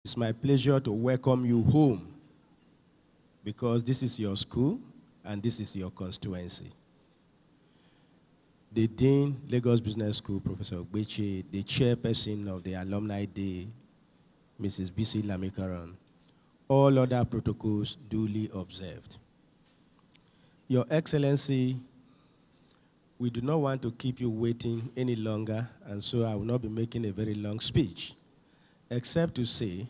It's my pleasure to welcome you home because this is your school and this is your constituency. The Dean, Lagos Business School, Professor Ogbeche, the chairperson of the Alumni Day, Mrs. B.C. Lamikaran, all other protocols duly observed. Your Excellency, we do not want to keep you waiting any longer, and so I will not be making a very long speech, except to say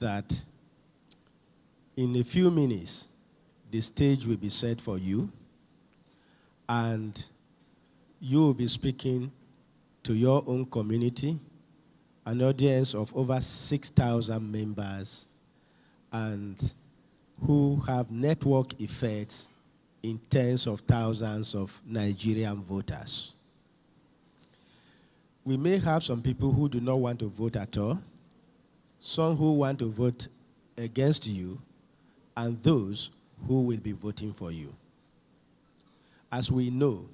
that in a few minutes, the stage will be set for you, and you will be speaking to your own community, an audience of over 6,000 members, and who have network effects in tens of thousands of Nigerian voters. We may have some people who do not want to vote at all, some who want to vote against you, and those who will be voting for you. As we know,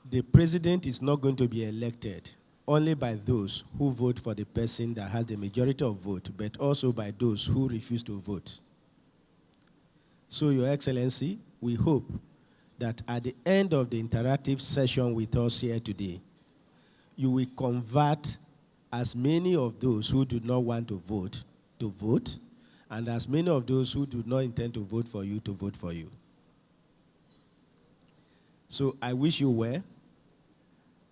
the president is not going to be elected only by those who vote for the person that has the majority of vote, but also by those who refuse to vote. So, Your Excellency, we hope that at the end of the interactive session with us here today, you will convert as many of those who do not want to vote, and as many of those who do not intend to vote for you to vote for you. So I wish you well,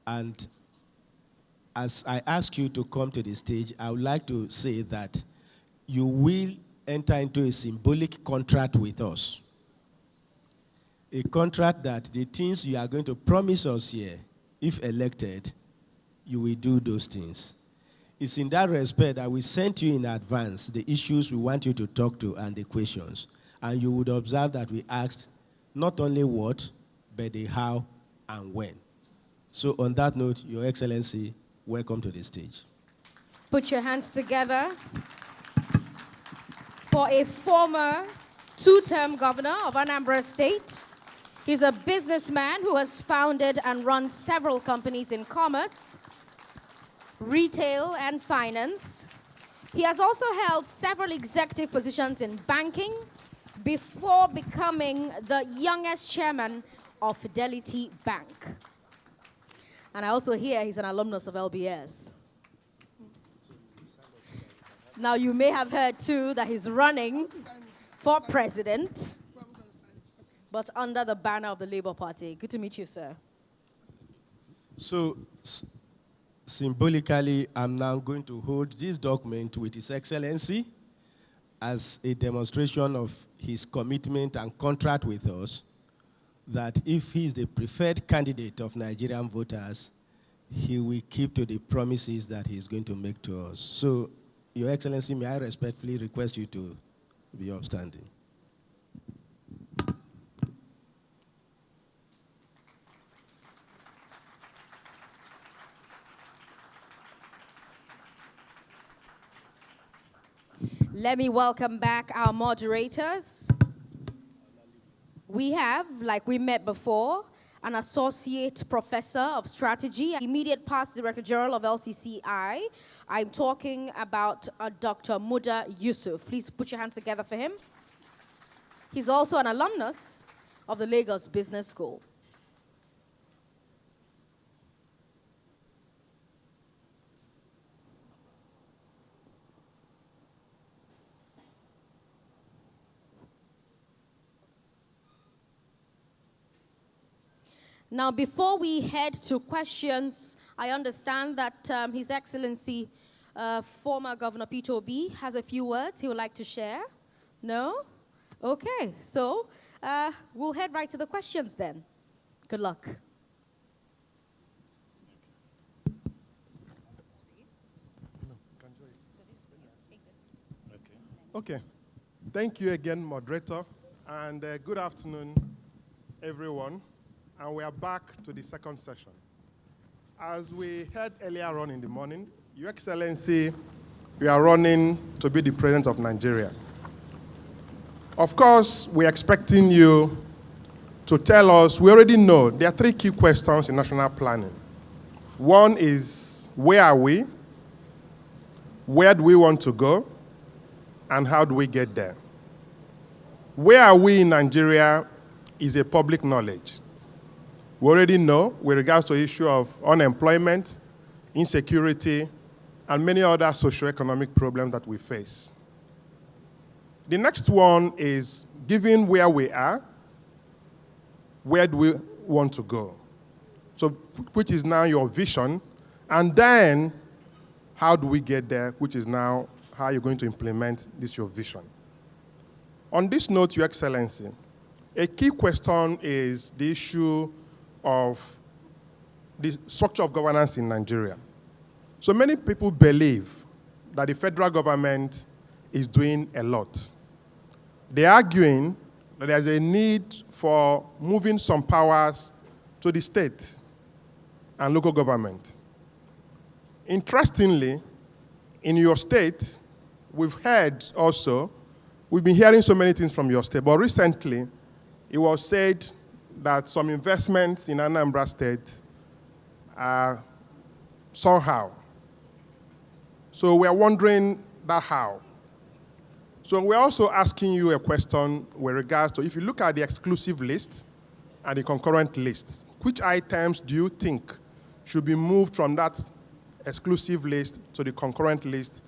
and as I ask you to come to the stage, I would like to say that you will enter into a symbolic contract with us. A contract that the things you are going to promise us here, if elected, you will do those things. It's in that respect that we sent you in advance the issues we want you to talk to and the questions. And you would observe that we asked not only what, but the how and when. So on that note, Your Excellency, welcome to the stage. Put your hands together for a former two-term governor of Anambra State. He's a businessman who has founded and run several companies in commerce, retail, and finance. He has also held several executive positions in banking before becoming the youngest chairman of Fidelity Bank. And I also hear he's an alumnus of LBS. Now, you may have heard, too, that he's running for president, but under the banner of the Labour Party. Good to meet you, sir. So, symbolically, I'm now going to hold this document with His Excellency as a demonstration of his commitment and contract with us that if he is the preferred candidate of Nigerian voters, he will keep to the promises that he is going to make to us. So, Your Excellency, may I respectfully request you to be upstanding. Let me welcome back our moderators. We have, like we met before, an associate professor of strategy, immediate past director general of LCCI. I'm talking about Dr. Muda Yusuf. Please put your hands together for him. He's also an alumnus of the Lagos Business School. Now, before we head to questions, I understand that His Excellency, former Governor Peter Obi, has a few words he would like to share. No? Okay, so we'll head right to the questions then. Good luck. Okay. Thank you again, moderator, and good afternoon, everyone. And we are back to the second session. As we heard earlier on in the morning, Your Excellency, we are running to be the President of Nigeria. Of course, we're expecting you to tell us, we already know there are three key questions in national planning. One is, where are we? where do we want to go, and how do we get there? Where are we in Nigeria is a public knowledge. We already know with regards to the issue of unemployment, insecurity, and many other socioeconomic problems that we face. The next one is, given where we are, where do we want to go? So, which is now your vision, and then how do we get there, which is now how you're going to implement this your vision. On this note, Your Excellency, a key question is the issue of the structure of governance in Nigeria. So many people believe that the federal government is doing a lot. They're arguing that there's a need for moving some powers to the state and local government. Interestingly, in your state, we've heard also, we've been hearing so many things from your state, but recently it was said that some investments in Anambra State are somehow. So we're wondering that how. So we're also asking you a question with regards to, if you look at the exclusive list and the concurrent lists, which items do you think should be moved from that exclusive list to the concurrent list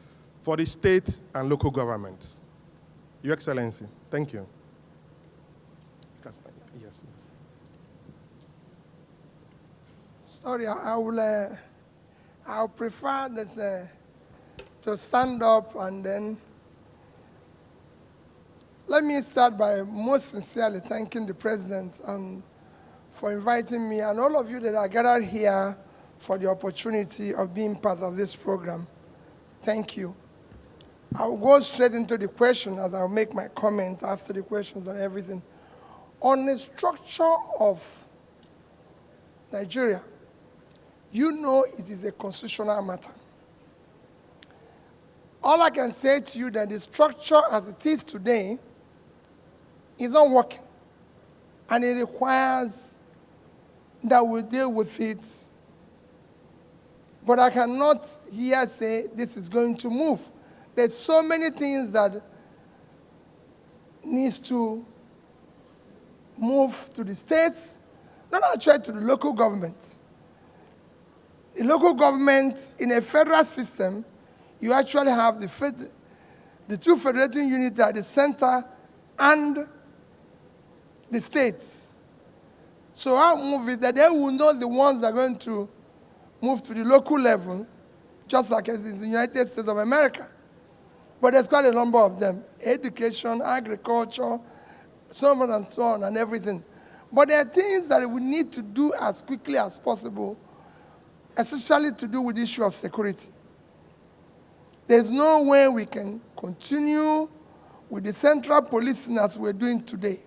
for the state and local governments? Your Excellency, thank you. Yes. Sorry, I'll prefer that, to stand up, and then let me start by most sincerely thanking the President for inviting me, and all of you that are gathered here for the opportunity of being part of this program. Thank you. I'll go straight into the question, as I'll make my comment after the questions and everything. On the structure of Nigeria, you know it is a constitutional matter. All I can say to you that the structure as it is today is not working, and it requires that we deal with it. But I cannot here say this is going to move. There's so many things that needs to move to the states, not actually to the local government. The local government, in a federal system, you actually have the two federating units at the center and the states. So I'll move it that they will know the ones that are going to move to the local level, just like as in the United States of America. But there's quite a number of them: education, agriculture, so on and so on and everything. But there are things that we need to do as quickly as possible, especially to do with the issue of security. There's no way we can continue with the central policing as we're doing today.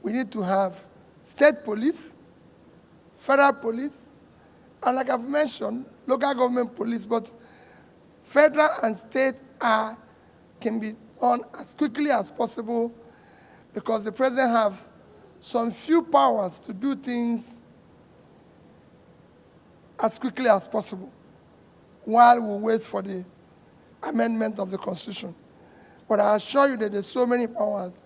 We need to have state police, federal police, and like I've mentioned, local government police, but federal and state can be done as quickly as possible, because the president has some few powers to do things as quickly as possible while we wait for the amendment of the Constitution. But I assure you that there's so many powers.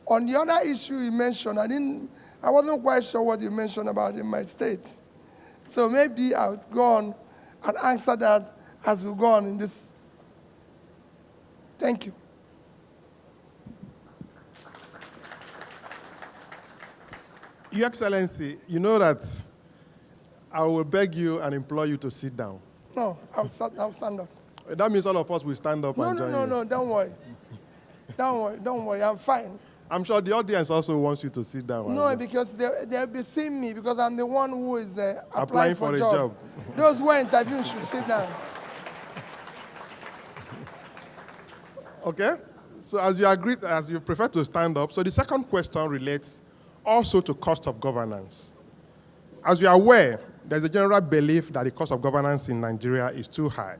On the other issue you mentioned, I wasn't quite sure what you mentioned about in my state. So maybe I'll go on and answer that as we go on in this. Thank you. Your Excellency, you know that I will beg you and implore you to sit down. No, I'll stand up. That means all of us will stand up and join you. No, don't worry. Don't worry, I'm fine. I'm sure the audience also wants you to sit down. No, because they'll be seeing me, because I'm the one who is applying for a job. job. Those who are interviewing should sit down. Okay? So as you agreed, as you prefer to stand up, so the second question relates also to cost of governance. As you are aware, there's a general belief that the cost of governance in Nigeria is too high.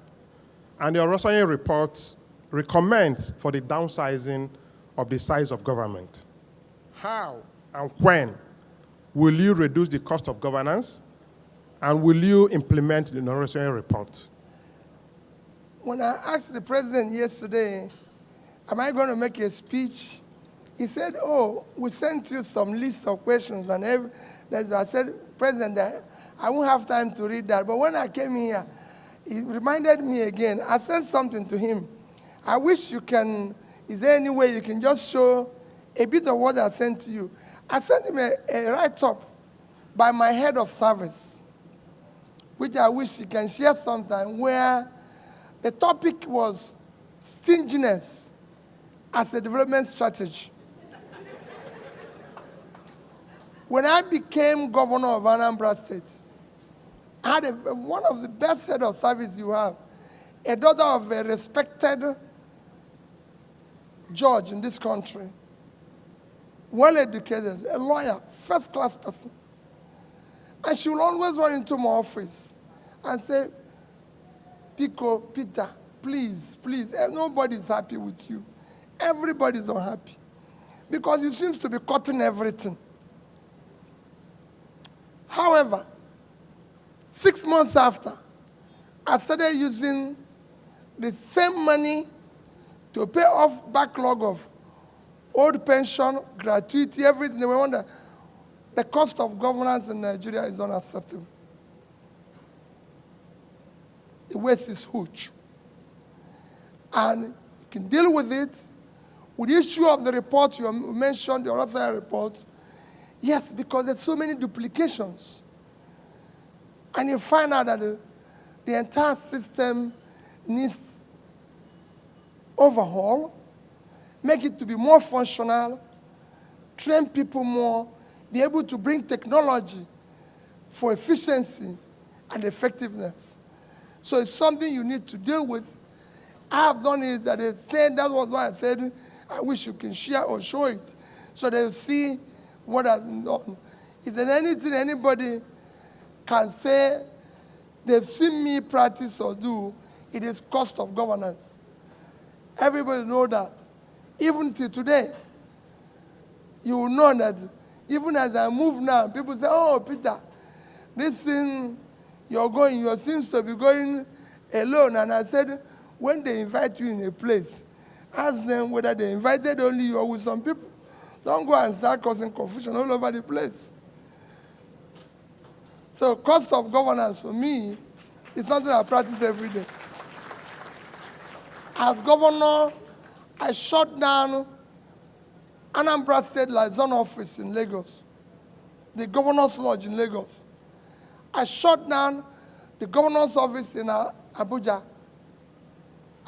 And the Orosanye report recommends for the downsizing of the size of government. How and when will you reduce the cost of governance, and will you implement the Orosanye report? when I asked the president yesterday, am I going to make a speech? He said, oh, we sent you some list of questions. And I said, President, I won't have time to read that. But when I came here, he reminded me again. I sent something to him. I wish you can, is there any way you can just show a bit of what I sent to you? I sent him a write-up by my head of service, which I wish he can share sometime, where the topic was stinginess as a development strategy. When I became governor of Anambra State, I had one of the best head of service you have, a daughter of a respected judge in this country, well-educated, a lawyer, first-class person. And she will always run into my office and say, Pico, Peter, please, please, nobody's happy with you. Everybody's unhappy. Because you seem to be cutting everything. However, 6 months after, I started using the same money to pay off backlog of old pension, gratuity, everything. They wonder the cost of governance in Nigeria is unacceptable. The waste is huge. And you can deal with it. With the issue of the report you mentioned, the other report, yes, because there's so many duplications. And you find out that the entire system needs overhaul, make it to be more functional, train people more, be able to bring technology for efficiency and effectiveness. So it's something you need to deal with. I have done it, that they said, that was why I said, I wish you can share or show it, so they'll see what I've done. If there's anything anybody can say they've seen me practice or do, it is cost of governance. Everybody know that. Even till today, you will know that even as I move now, people say, oh, Peter, this thing you seems to be going alone. And I said, when they invite you in a place, ask them whether they invited only you or with some people. Don't go and start causing confusion all over the place. So cost of governance for me is something I practice every day. As governor, I shut down Anambra State Liaison Office in Lagos, the Governor's Lodge in Lagos. I shut down the Governor's Office in Abuja.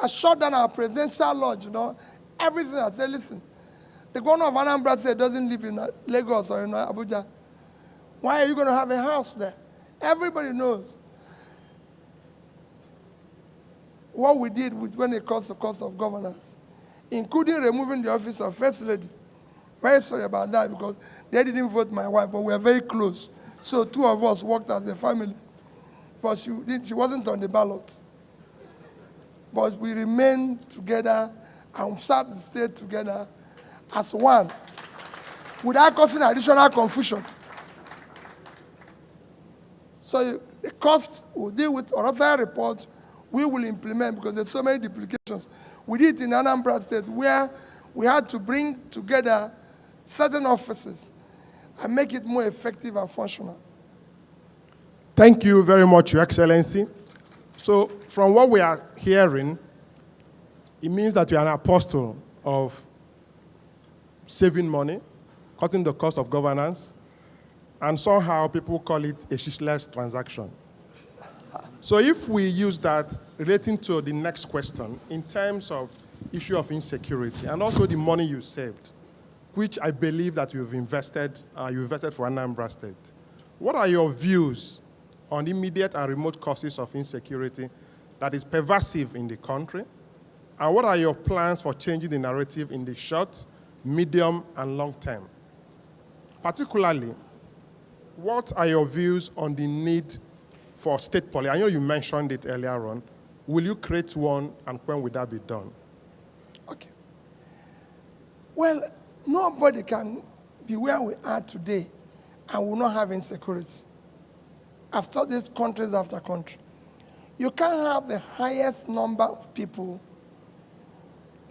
I shut down our Presidential Lodge, everything. I said, listen, the Governor of Anambra State doesn't live in Lagos or in Abuja. Why are you going to have a house there? Everybody knows what we did when it comes to cost of governance, including removing the office of First Lady. Very sorry about that because they didn't vote my wife, but we are very close. So two of us worked as a family. But she wasn't on the ballot. But we remained together and served the state together as one without causing additional confusion. So the cost we'll deal with, another report we will implement because there's so many duplications. We did it in Anambra State where we had to bring together certain offices and make it more effective and functional. Thank you very much, Your Excellency. So from what we are hearing, it means that you are an apostle of saving money, cutting the cost of governance, and somehow people call it a shiftless transaction. So if we use that relating to the next question in terms of issue of insecurity and also the money you saved, which I believe that you invested for Anambra State, what are your views on immediate and remote causes of insecurity that is pervasive in the country? And what are your plans for changing the narrative in the short, medium, and long term? Particularly, what are your views on the need for state police? I know you mentioned it earlier on. Will you create one, and when will that be done? Okay. Well, nobody can be where we are today and will not have insecurity. I've studied countries after country. You can't have the highest number of people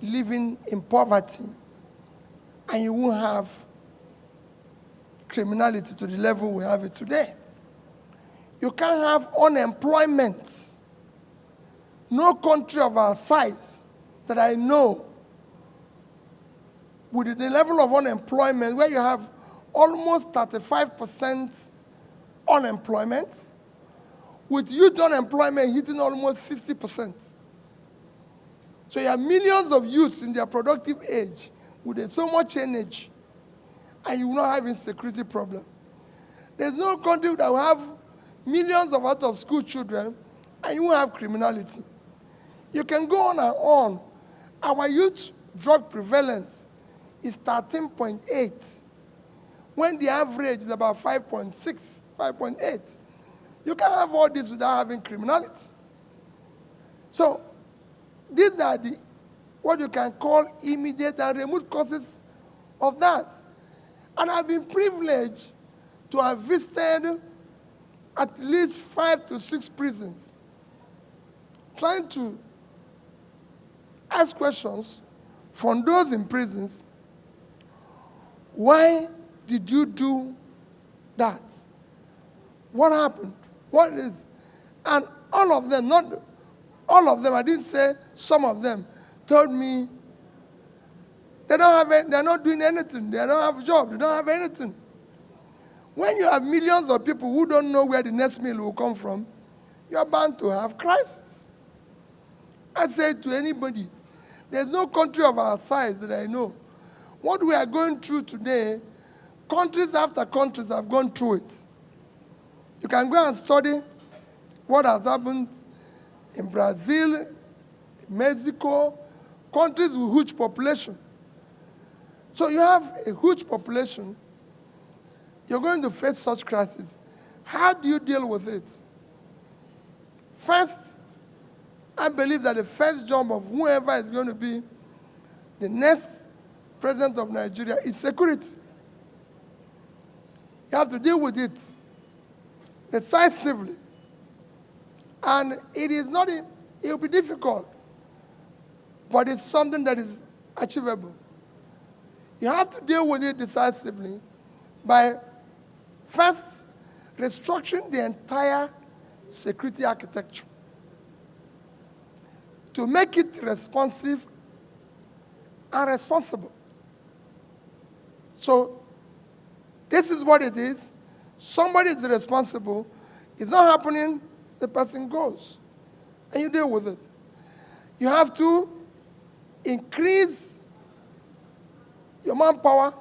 living in poverty and you won't have criminality to the level we have it today. You can't have unemployment. No country of our size that I know with the level of unemployment where you have almost 35% unemployment, with youth unemployment hitting almost 60%. So you have millions of youths in their productive age with so much energy, and you will not have insecurity problem. There's no country that will have millions of out-of-school children, and you won't have criminality. You can go on and on. Our youth drug prevalence is 13.8, when the average is about 5.6, 5.8. You can't have all this without having criminality. So these are the what you can call immediate and remote causes of that. And I've been privileged to have visited at least 5 to 6 prisons, trying to ask questions from those in prisons. Why did you do that? What happened? What is? And all of them, not all of them, I didn't say some of them, told me they're not doing anything. They don't have a job. They don't have anything. When you have millions of people who don't know where the next meal will come from, you are bound to have crisis. I say to anybody, there's no country of our size that I know. What we are going through today, countries after countries have gone through it. You can go and study what has happened in Brazil, Mexico, countries with huge population. So you have a huge population, you're going to face such crises. How do you deal with it? First, I believe that the first job of whoever is going to be the next president of Nigeria is security. You have to deal with it decisively. And it is not, it will be difficult, but it's something that is achievable. You have to deal with it decisively by first restructuring the entire security architecture to make it responsive and responsible. So this is what it is. Somebody is responsible. It's not happening, the person goes. And you deal with it. You have to increase your manpower,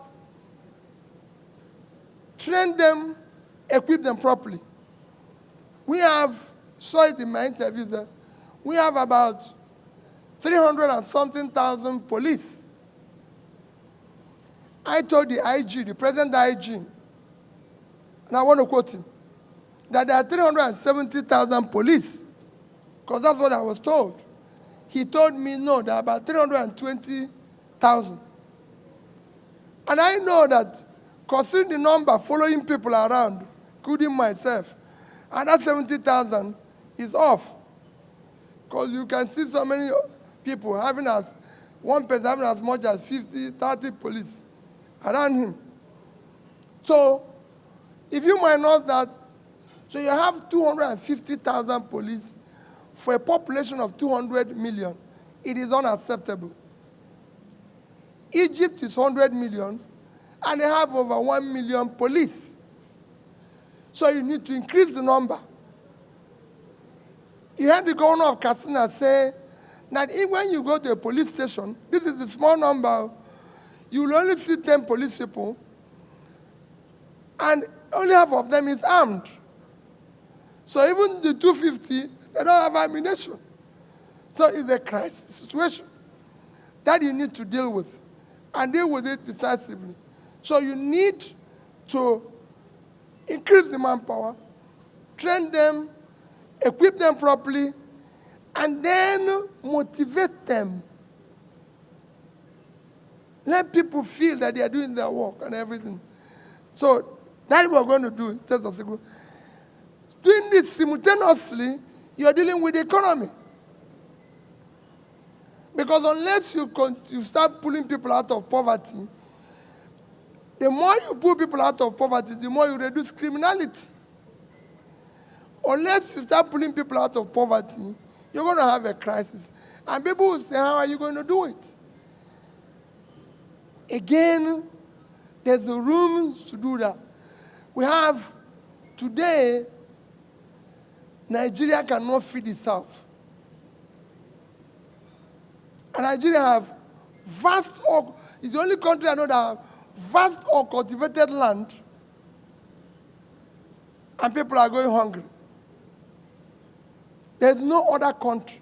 train them, equip them properly. We have, saw it in my interviews there, we have about 300 and something thousand police. I told the IG, the present IG, and I want to quote him, that there are 370,000 police, because that's what I was told. He told me, no, there are about 320,000. And I know that, considering the number following people around, including myself, and that 70,000 is off. Because you can see so many people having one person having as much as 50, 30 police around him. So, if you minus that, so you have 250,000 police for a population of 200 million. It is unacceptable. Egypt is 100 million, and they have over 1 million police. So you need to increase the number. You heard the governor of Katsina say that when you go to a police station, this is a small number, you will only see 10 police people, and only half of them is armed. So even the 250, they don't have ammunition. So it's a crisis situation that you need to deal with, and deal with it decisively. So you need to increase the manpower, train them, equip them properly, and then motivate them. Let people feel that they are doing their work and everything. So that's what we're going to do in terms of security. Doing this simultaneously, you're dealing with the economy. Because unless you start pulling people out of poverty, the more you pull people out of poverty, the more you reduce criminality. Unless you start pulling people out of poverty, you're going to have a crisis. And people will say, how are you going to do it? Again, there's the room to do that. We have, today, Nigeria cannot feed itself. And Nigeria have it's the only country I know that have vast uncultivated land, and people are going hungry. There's no other country.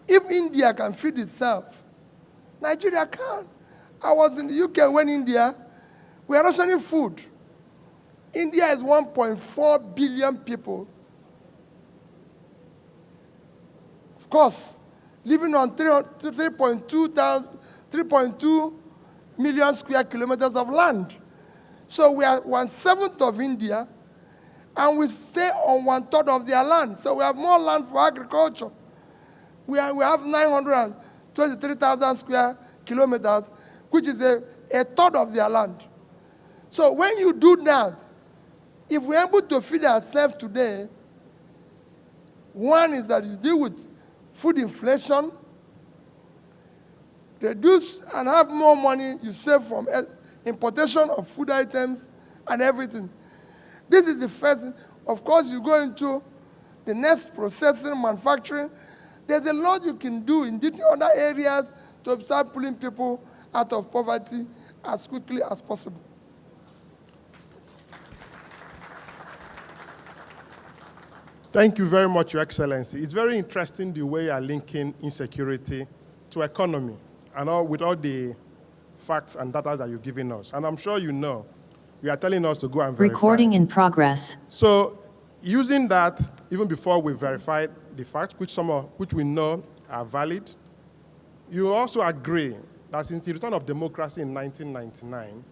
If India can feed itself, Nigeria can. I was in the UK when we are rationing food. India is 1.4 billion people. Of course, living on 3.2 million square kilometers of land. So we are 1/7 of India, and we stay on 1/3 of their land. So we have more land for agriculture. We have 923,000 square kilometers, which is a third of their land. So when you do that, if we're able to feed ourselves today, one is that you deal with food inflation, reduce and have more money you save from importation of food items and everything. This is the first thing. Of course, you go into the next processing, manufacturing. There's a lot you can do in other areas to start pulling people out of poverty as quickly as possible. Thank you very much, Your Excellency. It's very interesting the way you are linking insecurity to economy and with all the facts and data that you're giving us. And I'm sure you know, you are telling us to go and verify. Recording in progress. So using that, even before we verified the facts, which we know are valid, you also agree that since the return of democracy in 1999,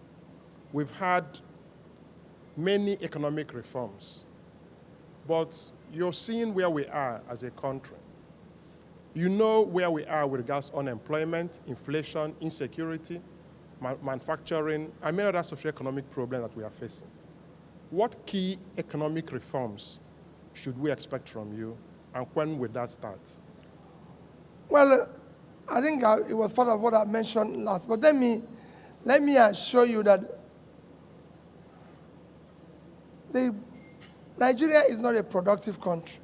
we've had many economic reforms. But you're seeing where we are as a country. You know where we are with regards to unemployment, inflation, insecurity, manufacturing, and many other socio-economic problems that we are facing. What key economic reforms should we expect from you, and when will that start? Well, I think it was part of what I mentioned last, but let me assure you that Nigeria is not a productive country.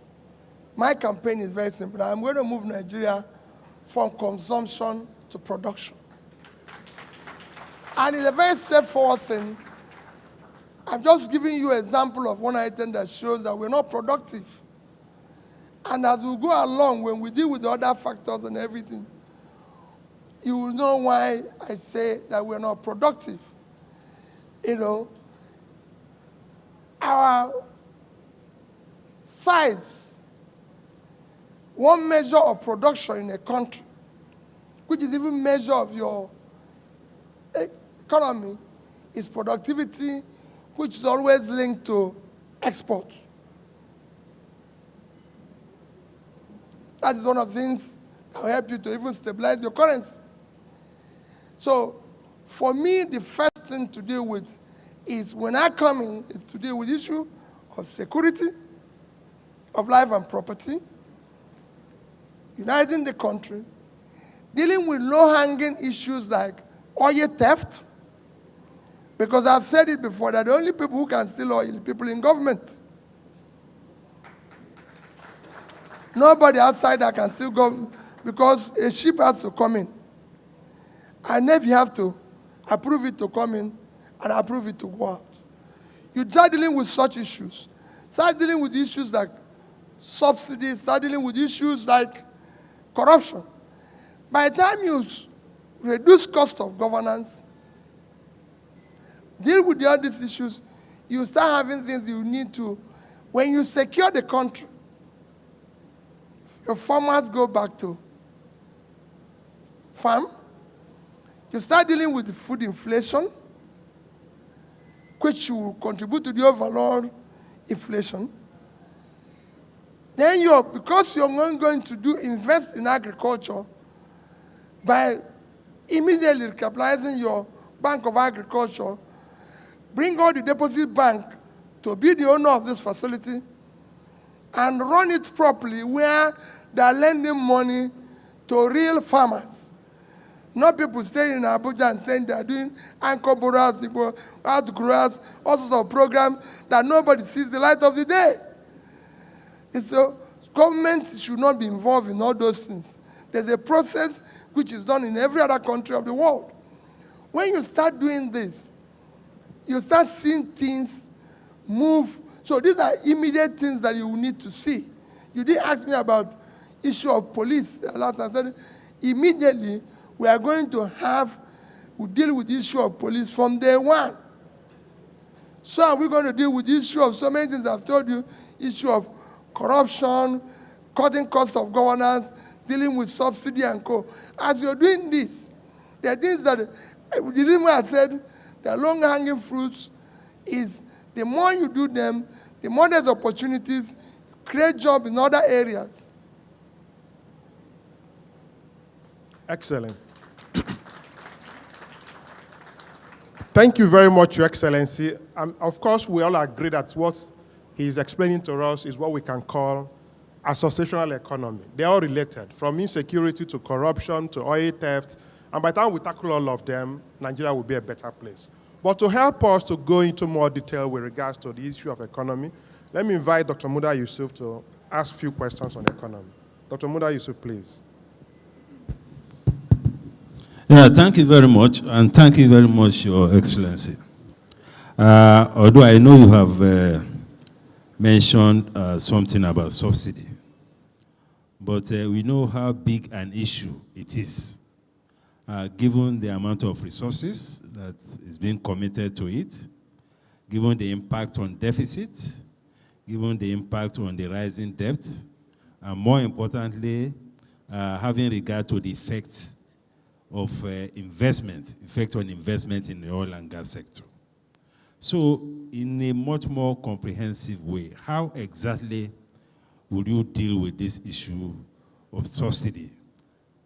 My campaign is very simple. I'm going to move Nigeria from consumption to production. And it's a very straightforward thing. I've just given you an example of one item that shows that we're not productive. And as we go along, when we deal with the other factors and everything, you will know why I say that we're not productive. You know, our size, one measure of production in a country, which is even measure of your economy, is productivity, which is always linked to export. That is one of the things that will help you to even stabilize your currency. So for me, the first thing to deal with is, when I come in, is to deal with the issue of security, of life and property, uniting the country, dealing with low-hanging issues like oil theft, because I've said it before, that the only people who can steal oil are people in government. Nobody outside that can steal government, because a ship has to come in. And then you have to approve it to come in and approve it to go out. You start dealing with such issues. Start dealing with issues like subsidies, start dealing with issues like corruption. By the time you reduce cost of governance, deal with all these issues, you start having things you need to. When you secure the country, your farmers go back to farm. You start dealing with the food inflation, which will contribute to the overall inflation. Then because you're not going to invest in agriculture by immediately recapitalizing your Bank of Agriculture, bring all the deposit bank to be the owner of this facility and run it properly where they are lending money to real farmers. Not people staying in Abuja and saying they are doing anchor borrowers, outgrowers, all sorts of programs that nobody sees the light of the day. So government should not be involved in all those things. There's a process which is done in every other country of the world. When you start doing this, you start seeing things move. So these are immediate things that you will need to see. You did ask me about issue of police last time. I said immediately we are going to deal with the issue of police from day one. So are we going to deal with the issue of so many things I've told you, issue of corruption, cutting cost of governance, dealing with subsidy and co. As you're doing this, there are things that, the reason why I said the long-hanging fruits is the more you do them, the more there's opportunities, create jobs in other areas. Excellent. Thank you very much, Your Excellency. Of course, we all agree that what he's explaining to us is what we can call associational economy. They're all related, from insecurity to corruption to oil theft. And by the time we tackle all of them, Nigeria will be a better place. But to help us to go into more detail with regards to the issue of economy, let me invite Dr. Muda Yusuf to ask a few questions on economy. Dr. Muda Yusuf, please. Yeah, thank you very much, and thank you very much, Your Excellency. Although I know you have mentioned something about subsidy, but we know how big an issue it is, given the amount of resources that is being committed to it, given the impact on deficit, given the impact on the rising debt, and more importantly, having regard to the effects of effect on investment in the oil and gas sector. So in a much more comprehensive way, how exactly will you deal with this issue of subsidy?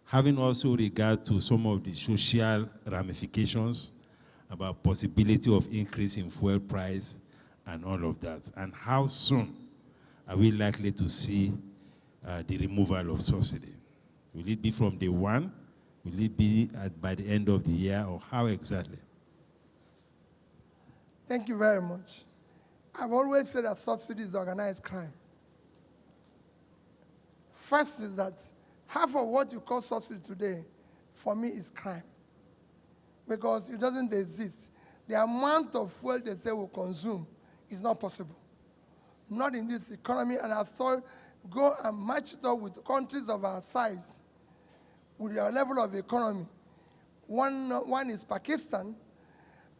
Having also regard to some of the social ramifications about possibility of increase in fuel price and all of that, and how soon are we likely to see the removal of subsidy? Will it be from day one? Will it be by the end of the year, or how exactly? Thank you very much. I've always said that subsidy is organized crime. First is that half of what you call subsidy today, for me, is crime. Because it doesn't exist. The amount of fuel they say will consume is not possible. Not in this economy, and I saw go and match it up with countries of our size, with our level of economy. One is Pakistan.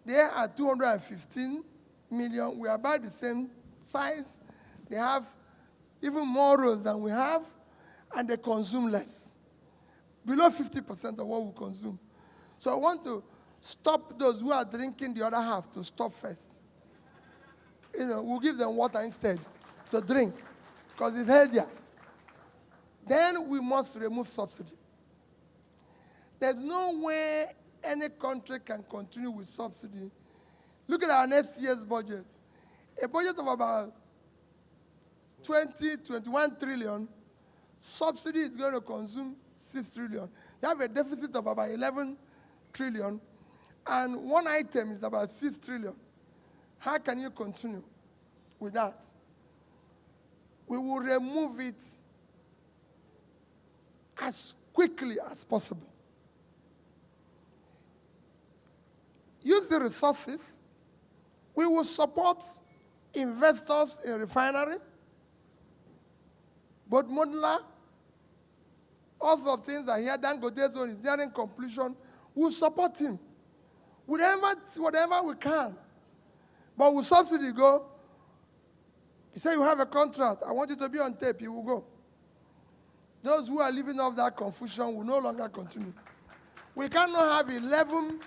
They are 215 million. We are about the same size. They have even more roads than we have, and they consume less. Below 50% of what we consume. So I want to stop those who are drinking the other half to stop first. We'll give them water instead to drink, because it's healthier. Then we must remove subsidy. There's no way any country can continue with subsidy. Look at our next year's budget. A budget of about 21 trillion. Subsidy is going to consume 6 trillion. You have a deficit of about 11 trillion, and one item is about 6 trillion. How can you continue with that? We will remove it as quickly as possible. Use the resources. We will support investors in refinery, but modular, all sorts of things that here, Dangote's zone is nearing completion. We'll support him. Whatever we can. But will subsidy go? You say you have a contract, I want you to be on tape, you will go. Those who are living off that confusion will no longer continue. We cannot have 11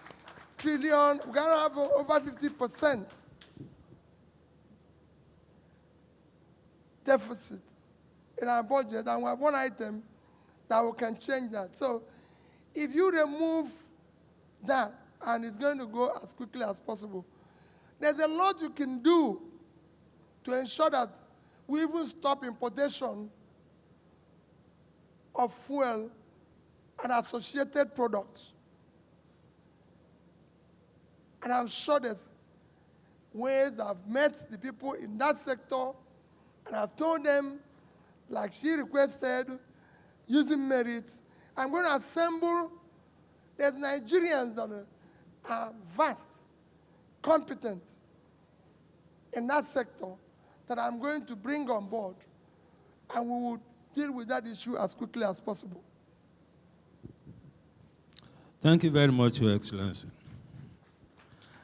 trillion, we cannot have over 50% deficit in our budget, and we have one item that we can change that. So if you remove that, and it's going to go as quickly as possible, there's a lot you can do to ensure that we even stop importation of fuel and associated products. And I'm sure there's ways I've met the people in that sector, and I've told them, like she requested, using merit, I'm going to assemble, there's Nigerians that are vast, competent in that sector that I'm going to bring on board, and we will deal with that issue as quickly as possible. Thank you very much, Your Excellency.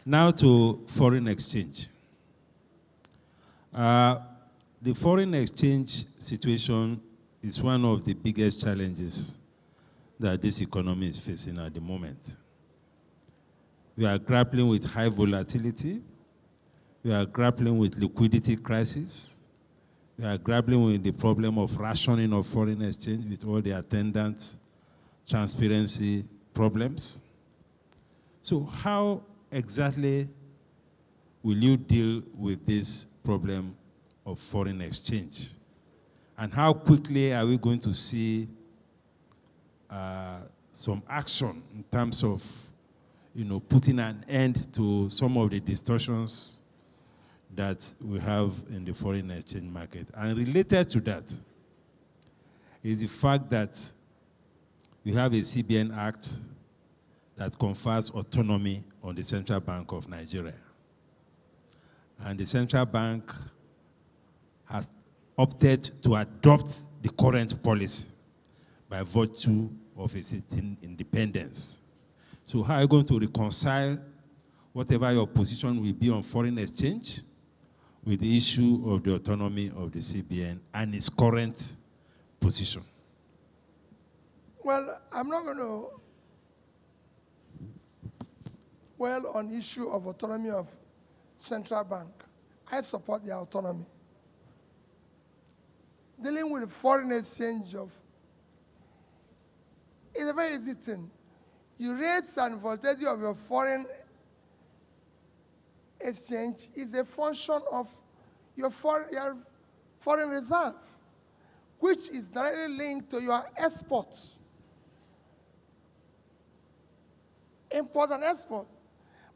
Now to foreign exchange. The foreign exchange situation is one of the biggest challenges that this economy is facing at the moment. We are grappling with high volatility. We are grappling with liquidity crisis. We are grappling with the problem of rationing of foreign exchange with all the attendant transparency problems. So how exactly will you deal with this problem of foreign exchange? And how quickly are we going to see some action in terms of, putting an end to some of the distortions that we have in the foreign exchange market? And related to that is the fact that we have a CBN Act that confers autonomy on the Central Bank of Nigeria. And the Central Bank has opted to adopt the current policy by virtue of its independence. So how are you going to reconcile whatever your position will be on foreign exchange with the issue of the autonomy of the CBN and its current position? Well, I'm not going to dwell on issue of autonomy of central bank. I support their autonomy. Dealing with foreign exchange is a very easy thing. Your rates and volatility of your foreign exchange is a function of your foreign reserve, which is directly linked to your exports. Import and export.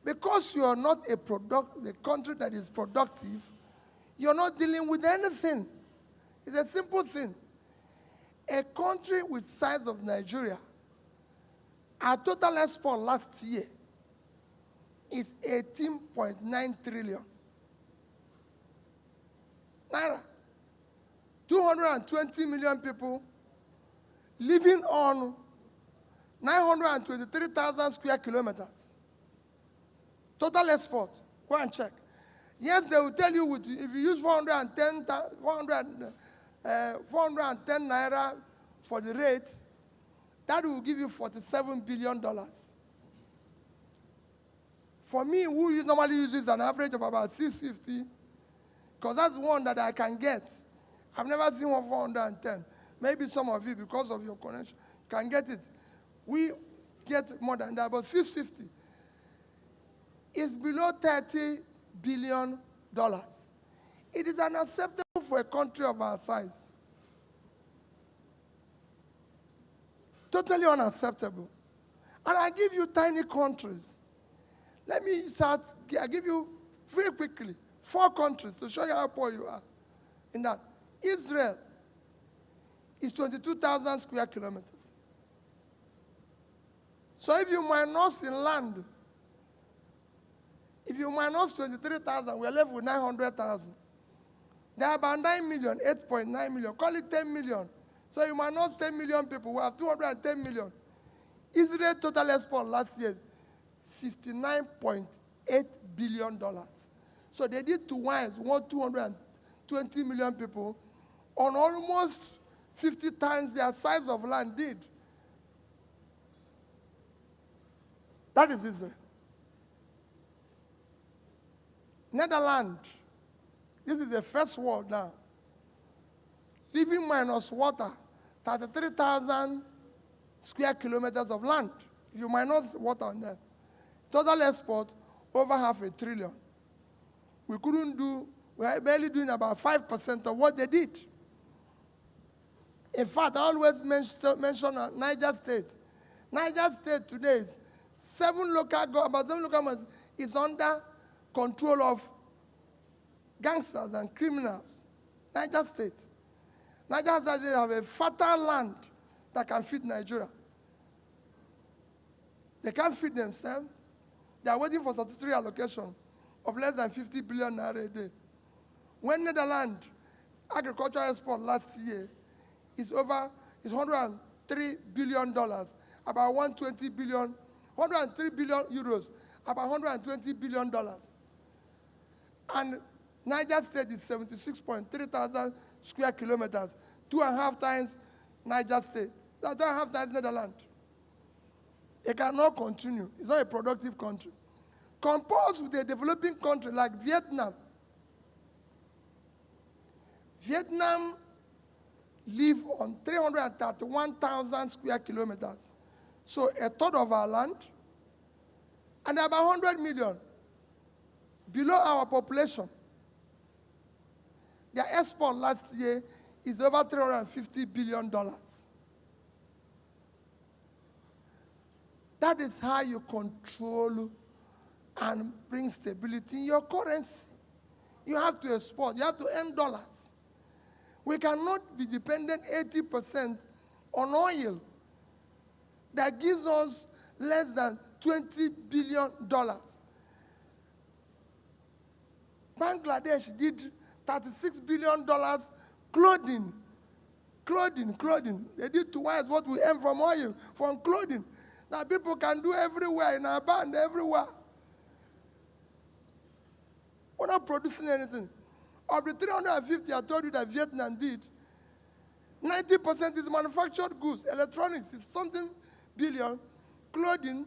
Because you are not the country that is productive, you're not dealing with anything. It's a simple thing. A country with size of Nigeria, our total export last year is 18.9 trillion. Naira. 220 million people living on 923,000 square kilometers. Total export. Go and check. Yes, they will tell you if you use 410 naira for the rate, that will give you $47 billion. For me, who normally uses an average of about 650, because that's one that I can get. I've never seen one 410. Maybe some of you, because of your connection, can get it. We get more than that, but 650 is below $30 billion. It is unacceptable for a country of our size. Totally unacceptable. And I give you tiny countries. Let me start, I give you very quickly 4 countries to show you how poor you are in that. Israel is 22,000 square kilometers. So if you minus in land, if you minus 23,000, we're left with 900,000. There are about 9 million, 8.9 million, call it 10 million. So you minus 10 million people, we have 210 million. Israel total export last year, $59.8 billion. So they did 220 million people on almost 50 times their size of land did. That is Israel. Netherlands, this is the first world now. Leaving minus water, 33,000 square kilometers of land. If you minus water on them. Total export, over $500 billion. We are barely doing about 5% of what they did. In fact, I always mention Niger State. Niger State today is about 7 local governments is under control of gangsters and criminals. Niger State. Niger State have a fertile land that can feed Nigeria. They can't feed themselves. They are waiting for statutory allocation of less than 50 billion naira a day. When Netherlands agricultural export last year is $103 billion, about 103 billion euros, about $120 billion. And Niger State is 76.3 thousand square kilometers, 2.5 times Niger State. That's 2.5 times Netherlands. It cannot continue. It's not a productive country. Composed with a developing country like Vietnam. Vietnam live on 331,000 square kilometers. So a third of our land, and about 100 million below our population. Their export last year is over $350 billion. That is how you control and bring stability in your currency. You have to export. You have to earn dollars. We cannot be dependent 80% on oil that gives us less than $20 billion. Bangladesh did $36 billion clothing. They did twice what we earn from oil, from clothing. Now people can do everywhere, in our band, everywhere. We're not producing anything. Of the 350 I told you that Vietnam did, 90% is manufactured goods. Electronics is something billion, clothing,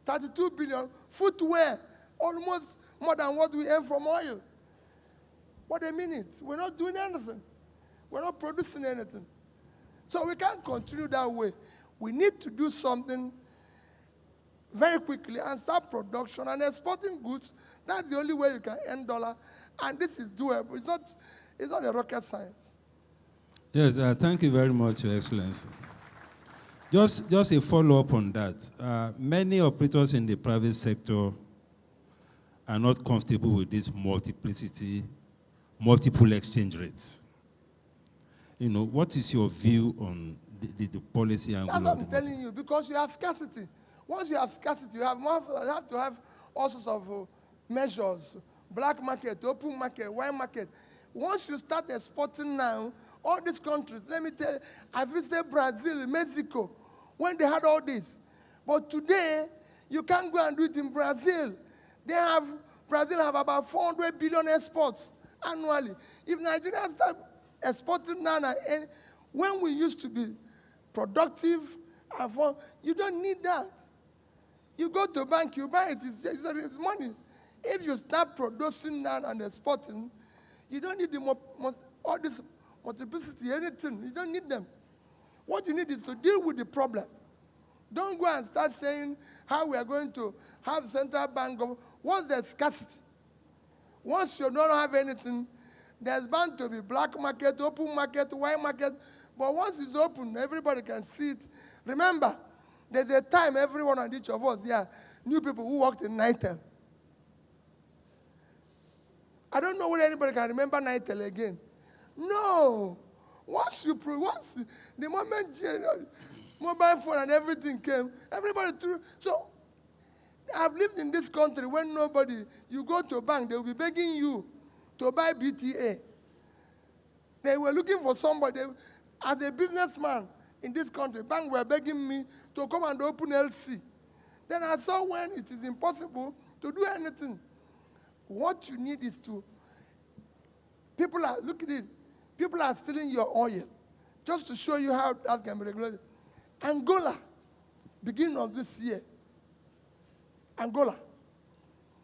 32 billion, footwear, almost more than what we earn from oil. What a minute. We're not doing anything. We're not producing anything. So we can't continue that way. We need to do something very quickly and start production and exporting goods. That's the only way you can earn dollar. And this is doable. It's not a rocket science. Yes, thank you very much, Your Excellency. Just a follow-up on that. Many operators in the private sector are not comfortable with this multiple exchange rates. You know, what is your view on the policy angle? That's what I'm telling you, because you have scarcity. Once you have scarcity, you have to have all sorts of measures. Black market, open market, white market. Once you start exporting now, all these countries, let me tell you, I visited Brazil, Mexico, when they had all this. But today, you can't go and do it in Brazil. Brazil have about 400 billion exports annually. If Nigeria start exporting now, and when we used to be productive, you don't need that. You go to a bank, you buy it, it's money. If you start producing now and exporting, you don't need all this multiplicity, anything. You don't need them. What you need is to deal with the problem. Don't go and start saying how we are going to have central bank. Once there's scarcity, once you don't have anything, there's bound to be black market, open market, white market. But once it's open, everybody can see it. Remember, there's a time everyone and each of us knew people who worked in Nitel. I don't know whether anybody can remember Nitel again. No. Once the moment mobile phone and everything came, everybody threw. So I've lived in this country when you go to a bank, they will be begging you to buy BTA. They were looking for somebody. As a businessman in this country, bank were begging me to come and open LC. Then I saw when it is impossible to do anything. What you need is look at it, people are stealing your oil, just to show you how that can be regulated. Angola, beginning of this year, Angola,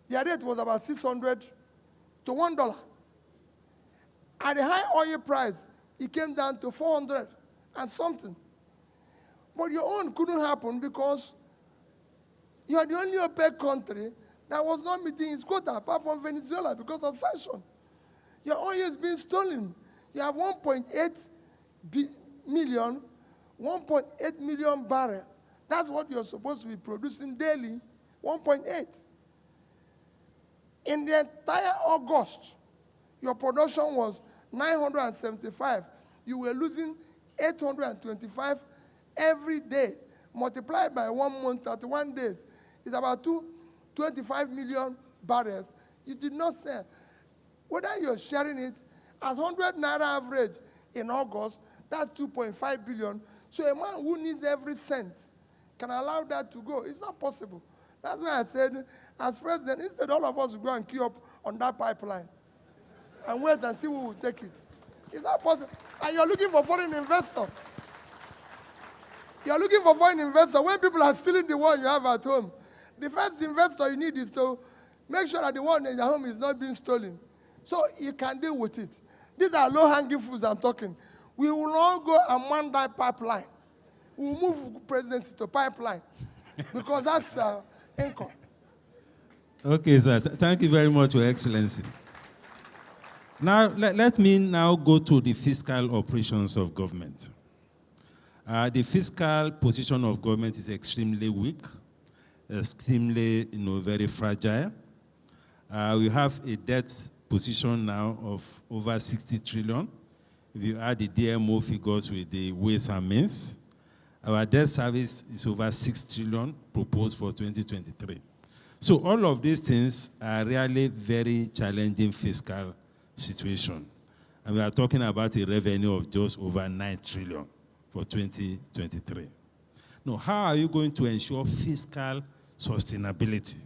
their rate was about 600 to $1. At a high oil price, it came down to 400 and something. But your own couldn't happen because you are the only OPEC country that was not meeting its quota, apart from Venezuela, because of sanction. Your oil is being stolen. You have 1.8 million, 1.8 million barrels. That's what you're supposed to be producing daily, 1.8. In the entire August, your production was 975. You were losing 825 every day. Multiplied by 1 month, 31 days, is about 25 million barrels. You did not sell. Whether you're sharing it as 100 naira average in August, that's 2.5 billion. So a man who needs every cent can allow that to go. It's not possible. That's why I said, as president, instead all of us will go and queue up on that pipeline and wait and see who will take it. It's not possible. And you're looking for foreign investor. You're looking for foreign investor when people are stealing the one you have at home. The first investor you need is to make sure that the one in your home is not being stolen. So you can deal with it. These are low-hanging fruits I'm talking. We will not go and man that pipeline. We will move presidency to pipeline because that's income. Okay, sir. Thank you very much, Your Excellency. Now, let me now go to the fiscal operations of government. The fiscal position of government is extremely weak, extremely, very fragile. We have a debt position now of over 60 trillion. If you add the DMO figures with the ways and means, our debt service is over 6 trillion proposed for 2023. So all of these things are really very challenging fiscal situation. And we are talking about a revenue of just over 9 trillion for 2023. Now, how are you going to ensure fiscal sustainability,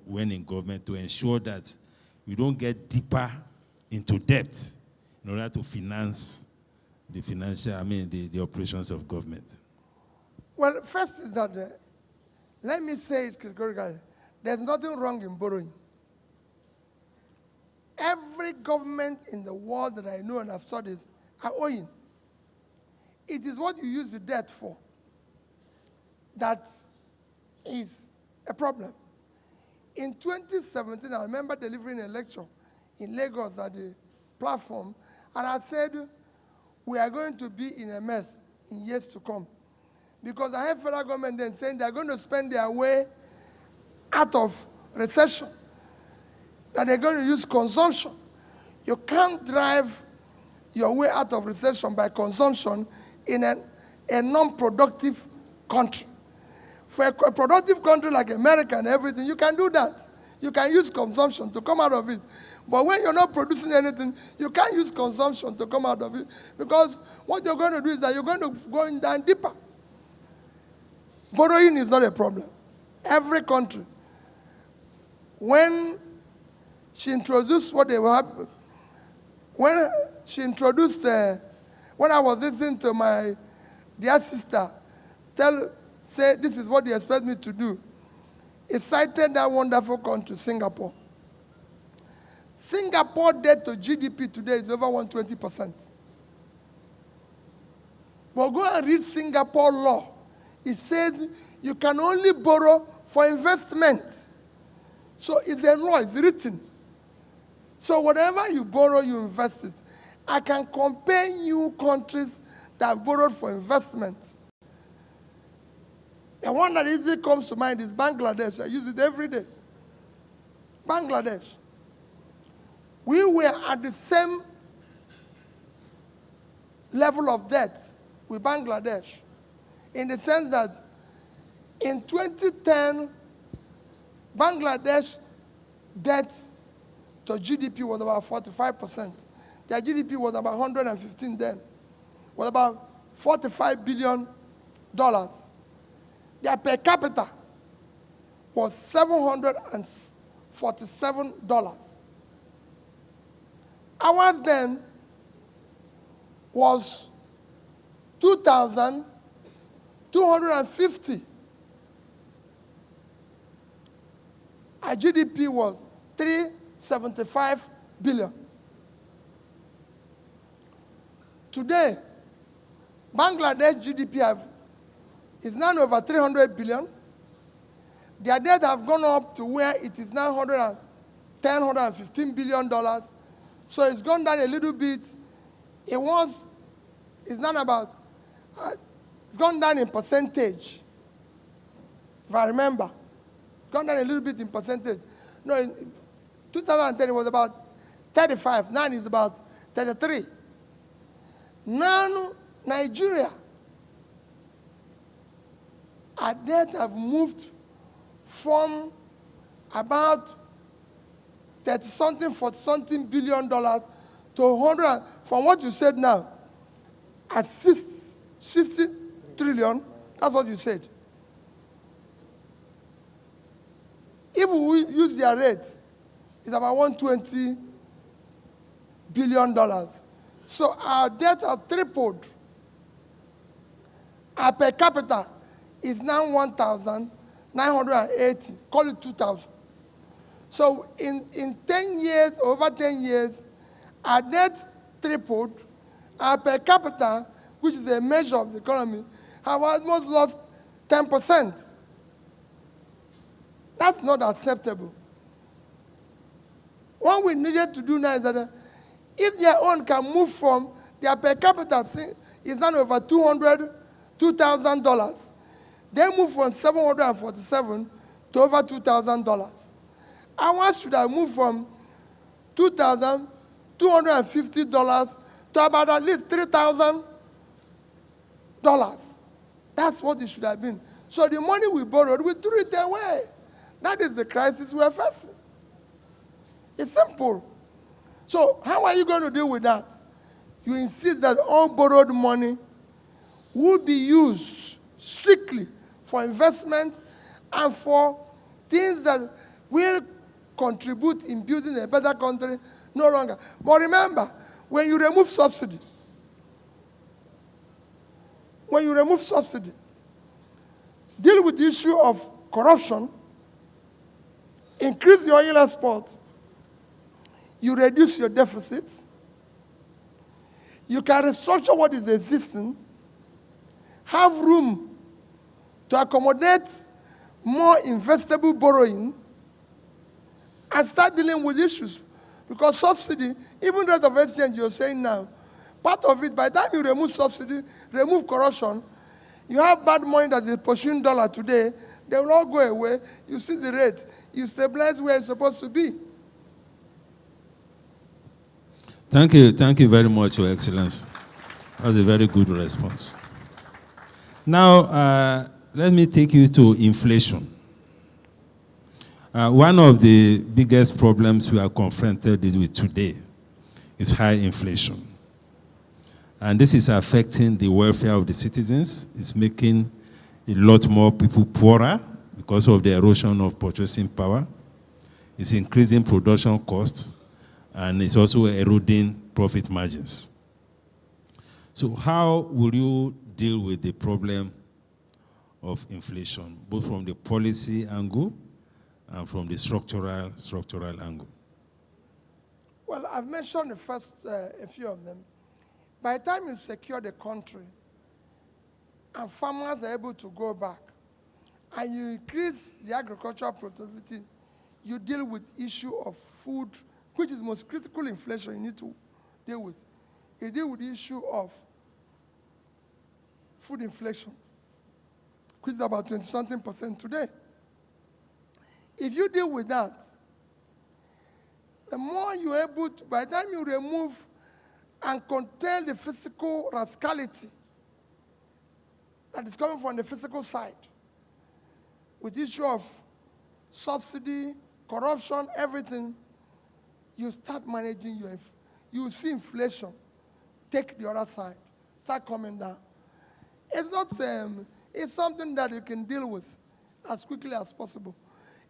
when in government, to ensure that you don't get deeper into debt in order to finance the the operations of government? Well, first is that, let me say it categorically, there's nothing wrong in borrowing. Every government in the world that I know and have studied are owing. It is what you use the debt for that is a problem. In 2017, I remember delivering a lecture in Lagos at the platform, and I said, we are going to be in a mess in years to come. Because I have federal government then saying they're going to spend their way out of recession, that they're going to use consumption. You can't drive your way out of recession by consumption in a non-productive country. For a productive country like America and everything, you can do that. You can use consumption to come out of it. But when you're not producing anything, you can't use consumption to come out of it, because what you're going to do is that you're going to go in down deeper. Borrowing is not a problem. Every country, when she introduced what they were, when she introduced, when I was listening to my dear sister say this is what they expect me to do, it cited that wonderful country, Singapore. Singapore debt to GDP today is over 120%. But go and read Singapore law. It says you can only borrow for investment. So it's a law, it's written. So whatever you borrow, you invest it. I can compare you countries that have borrowed for investment. The one that easily comes to mind is Bangladesh. I use it every day. Bangladesh. We were at the same level of debt with Bangladesh, in the sense that in 2010, Bangladesh debt to GDP was about 45%. Their GDP was about 115 then, was about $45 billion. Their per capita was $747. Ours then was 2,250. Our GDP was 375 billion. Today, Bangladesh GDP is now over 300 billion. Their debt have gone up to where it is now $115 billion. So it's gone down a little bit. It's not about, it's gone down in percentage, if I remember. It's gone down a little bit in percentage. No, in 2010 it was about 35. Now it's about 33. Now, Nigeria, our debt have moved from about 30-something, 40-something billion dollars to 100, from what you said now, at 60 trillion, that's what you said. If we use their rate, it's about $120 billion. So our debt has tripled. Our per capita is now 1,980, call it 2,000. So in 10 years, over 10 years, our debt tripled. Our per capita, which is a measure of the economy, have almost lost 10%. That's not acceptable. What we needed to do now is that if their own can move from their per capita is now over $2,000, they move from $747 to over $2,000. Ours should have moved from $2,250 to about at least $3,000. That's what it should have been. So the money we borrowed, we threw it away. That is the crisis we are facing. It's simple. So how are you going to deal with that? You insist that all borrowed money will be used strictly for investment and for things that will contribute in building a better country no longer. But remember, when you remove subsidy, deal with the issue of corruption, increase the oil export, you reduce your deficits, you can restructure what is existing, have room to accommodate more investable borrowing, and start dealing with issues. Because subsidy, even rate of exchange you're saying now, part of it, by the time you remove subsidy, remove corruption, you have bad money that is pursuing dollar today, they will all go away. You see the rate. You stabilize where it's supposed to be. Thank you very much, Your Excellency. That was a very good response. Now, let me take you to inflation. One of the biggest problems we are confronted with today is high inflation. And this is affecting the welfare of the citizens. It's making a lot more people poorer because of the erosion of purchasing power. It's increasing production costs, and it's also eroding profit margins. So how will you deal with the problem of inflation, both from the policy angle and from the structural angle? Well, I've mentioned the first, a few of them. By the time you secure the country and farmers are able to go back and you increase the agricultural productivity, you deal with issue of food, which is the most critical inflation you need to deal with. You deal with the issue of food inflation, which is about 20-something% today. If you deal with that, the more you're able to, by the time you remove and contain the physical rascality that is coming from the physical side, with the issue of subsidy, corruption, everything, you start managing your, you see inflation take the other side, start coming down. It's not, it's something that you can deal with as quickly as possible.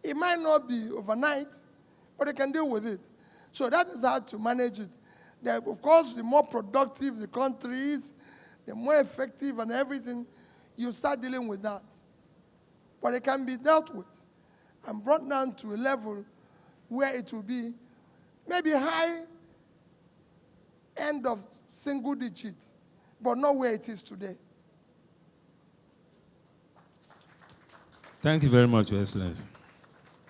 It might not be overnight, but you can deal with it. So that is how to manage it. Of course, the more productive the country is, the more effective and everything, you start dealing with that. But it can be dealt with and brought down to a level where it will be maybe high end of single digit but not where it is today. Thank you very much, Your Excellency.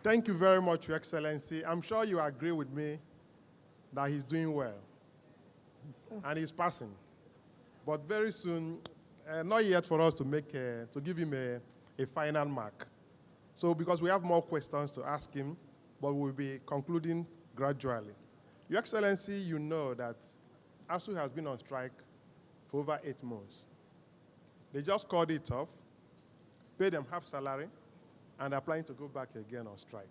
Thank you very much, Your Excellency. I'm sure you agree with me that he's doing well and he's passing. But very soon, not yet for us to give him a final mark. So because we have more questions to ask him, but we'll be concluding gradually. Your Excellency, you know that ASU has been on strike for over 8 months. They just called it off, paid them half salary, and are planning to go back again on strike.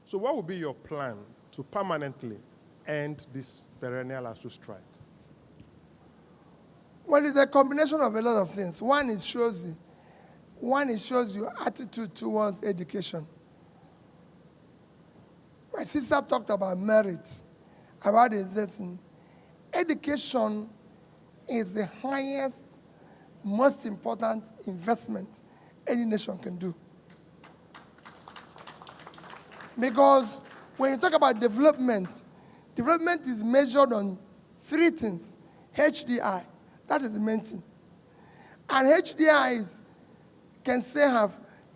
So what would be your plan to permanently end this perennial ASU strike? Well, it's a combination of a lot of things. One, it shows your attitude towards education. My sister talked about merit, about existing. Education is the highest, most important investment any nation can do. Because when you talk about development, development is measured on 3 things. HDI, that is the main thing. And HDI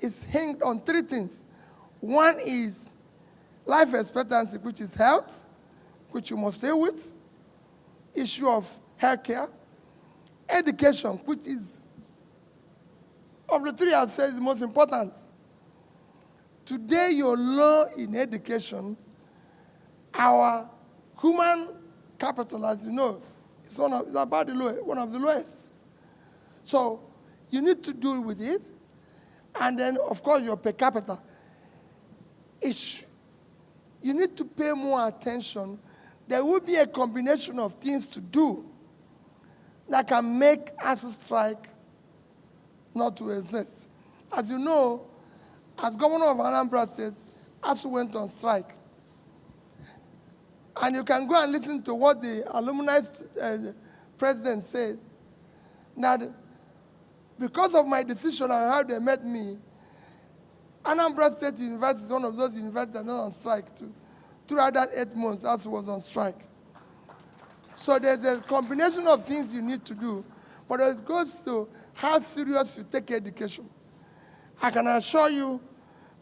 is hinged on 3 things. One is life expectancy, which is health, which you must stay with, issue of healthcare, education, which is, of the 3 I'd say, is the most important. Today, you're low in education. Our human capital, as you know, is one of the lowest. So you need to deal with it. And then, of course, your per capita. You need to pay more attention. There will be a combination of things to do that can make ASU strike not to exist. As you know, as governor of Anambra State, ASU went on strike. And you can go and listen to what the alumni president said, that because of my decision and how they met me, Anambra State University is one of those universities that are not on strike too. Throughout that 8 months, ASU was on strike. So there's a combination of things you need to do, but it goes to how serious you take education. I can assure you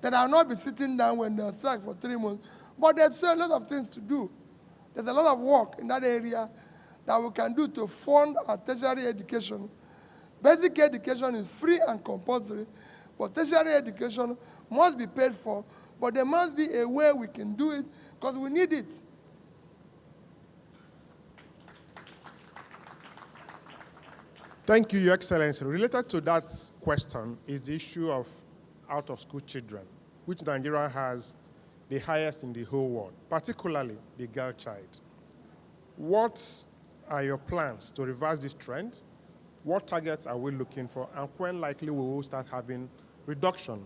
that I'll not be sitting down when they're on strike for 3 months, but there's still a lot of things to do. There's a lot of work in that area that we can do to fund our tertiary education. Basic education is free and compulsory, but tertiary education must be paid for, but there must be a way we can do it because we need it. Thank you, Your Excellency. Related to that question is the issue of out-of-school children, which Nigeria has the highest in the whole world, particularly the girl child. What are your plans to reverse this trend? What targets are we looking for, and when likely we will start having reduction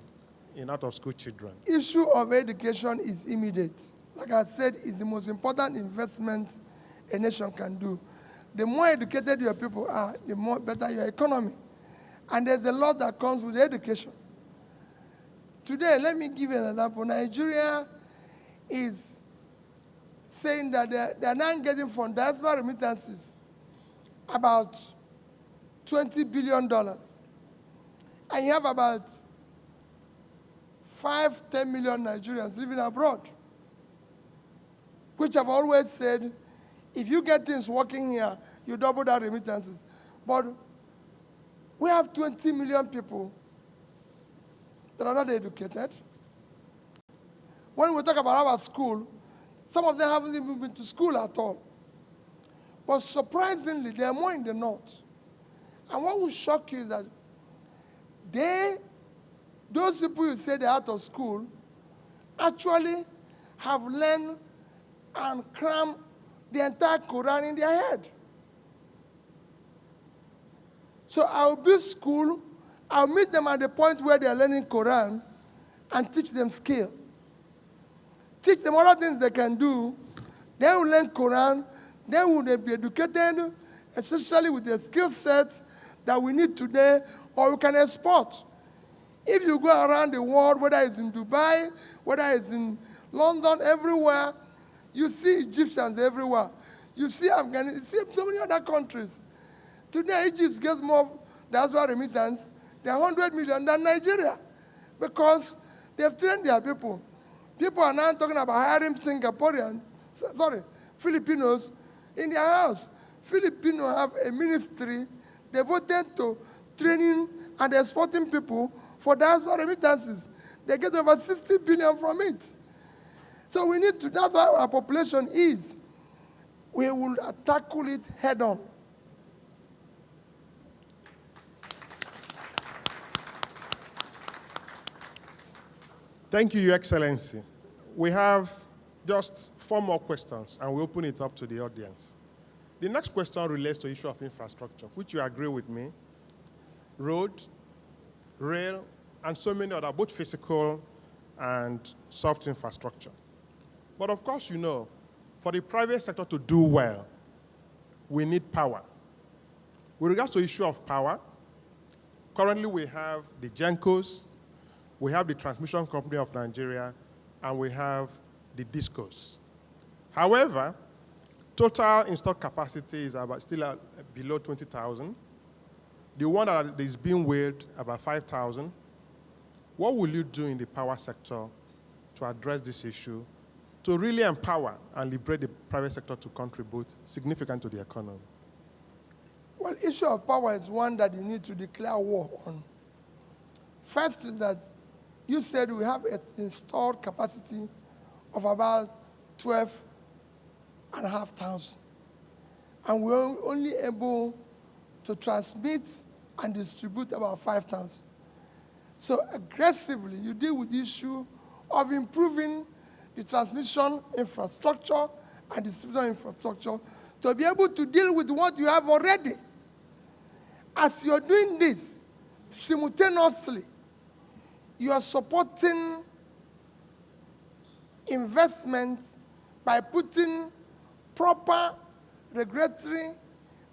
in out-of-school children? Issue of education is immediate. Like I said, it's the most important investment a nation can do. The more educated your people are, the more better your economy. And there's a lot that comes with education. Today, let me give you an example. Nigeria is saying that they're now getting from diaspora remittances about $20 billion. And you have about 5-10 million Nigerians living abroad, which I've always said, if you get things working here, you double that remittances. But we have 20 million people that are not educated. When we talk about our school, some of them haven't even been to school at all. But surprisingly, they are more in the north. And what will shock you is that those people you say they're out of school, actually have learned and crammed the entire Quran in their head. So I'll build school, I'll meet them at the point where they're learning Quran and teach them skill. Teach them other things they can do. They will learn Quran, they will be educated, especially with the skill set that we need today, or we can export. If you go around the world, whether it's in Dubai, whether it's in London, everywhere, you see Egyptians everywhere. You see Afghanistan, you see so many other countries. Today, Egypt gets more diaspora remittance than 100 million than Nigeria because they've trained their people. People are now talking about hiring Singaporeans, Filipinos in their house. Filipinos have a ministry devoted to training and exporting people for diaspora remittances. They get over 60 billion from it. So we need to, that's how our population is. We will tackle it head on. Thank you, Your Excellency. We have just 4 more questions, and we open it up to the audience. The next question relates to the issue of infrastructure, which you agree with me. Road, rail, and so many other, both physical and soft infrastructure. But of course, you know, for the private sector to do well, we need power. With regards to the issue of power, currently we have the GENCOs, we have the Transmission Company of Nigeria, and we have the DISCOs. However, total installed capacity is still below 20,000. The one that is being waived, about 5,000. What will you do in the power sector to address this issue, to really empower and liberate the private sector to contribute significantly to the economy? Well, issue of power is one that you need to declare war on. First is that you said we have an installed capacity of about 12,500. And we're only able to transmit and distribute about 5,000. So aggressively, you deal with the issue of improving the transmission infrastructure and distribution infrastructure to be able to deal with what you have already. As you're doing this, simultaneously, you are supporting investment by putting proper regulatory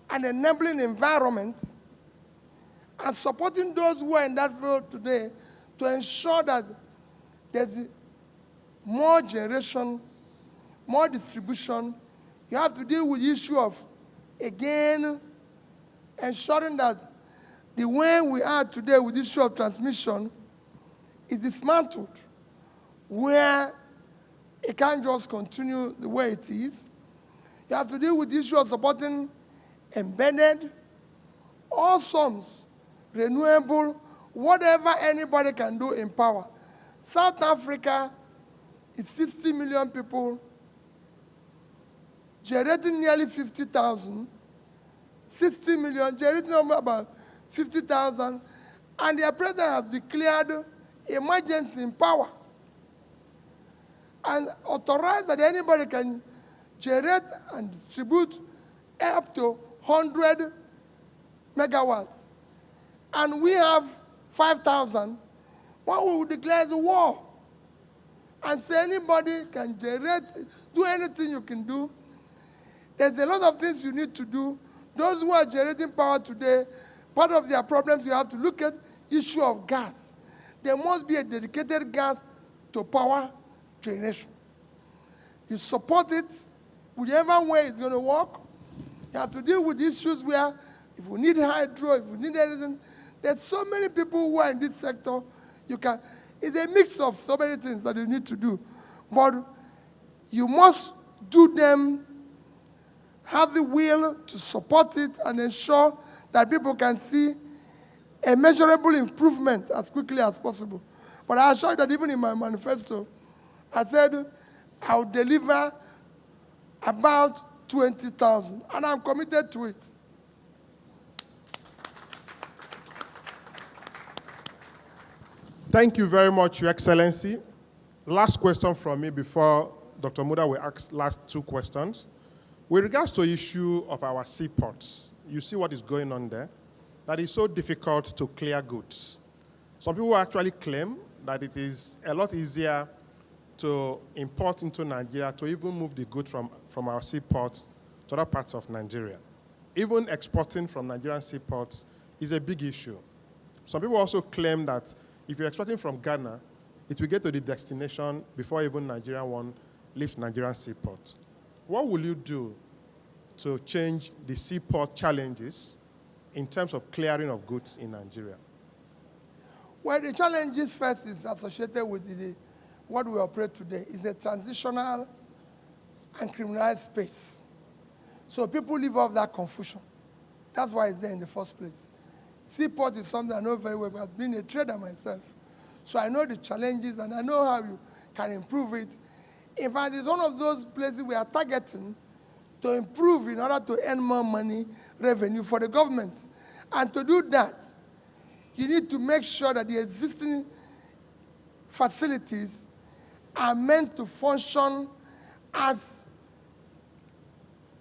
and enabling environment and supporting those who are in that field today to ensure that there's more generation, more distribution. You have to deal with the issue of, again, ensuring that the way we are today with the issue of transmission is dismantled, where it can't just continue the way it is. You have to deal with the issue of supporting embedded, all forms, renewable, whatever anybody can do in power. South Africa is 60 million people, generating nearly 50,000, 60 million, generating about 50,000, and their president have declared emergency in power and authorized that anybody can generate and distribute up to 100 megawatts. And we have 5,000. What we would declare is a war and say anybody can generate, do anything you can do. There's a lot of things you need to do. Those who are generating power today, part of their problems you have to look at issue of gas. There must be a dedicated gas to power generation. You support it, whichever way it's going to work. You have to deal with issues where if we need hydro, if we need anything, there's so many people who are in this sector. It's a mix of so many things that you need to do. But you must do them, have the will to support it and ensure that people can see a measurable improvement as quickly as possible. But I assure you that even in my manifesto, I said I'll deliver about 20,000, and I'm committed to it. Thank you very much, Your Excellency. Last question from me before Dr. Muda will ask last 2 questions. With regards to the issue of our seaports, you see what is going on there, that it's so difficult to clear goods. Some people actually claim that it is a lot easier to import into Nigeria to even move the goods from our seaports to other parts of Nigeria. Even exporting from Nigerian seaports is a big issue. Some people also claim that if you're exporting from Ghana, it will get to the destination before even Nigerian one leaves Nigerian seaport. What will you do to change the seaport challenges in terms of clearing of goods in Nigeria? Well, the challenges first is associated with what we operate today is the transitional and criminalized space. So people live off that confusion. That's why it's there in the first place. Seaport is something I know very well, because being a trader myself. So I know the challenges and I know how you can improve it. In fact, it's one of those places we are targeting to improve in order to earn more money, revenue for the government. And to do that, you need to make sure that the existing facilities are meant to function as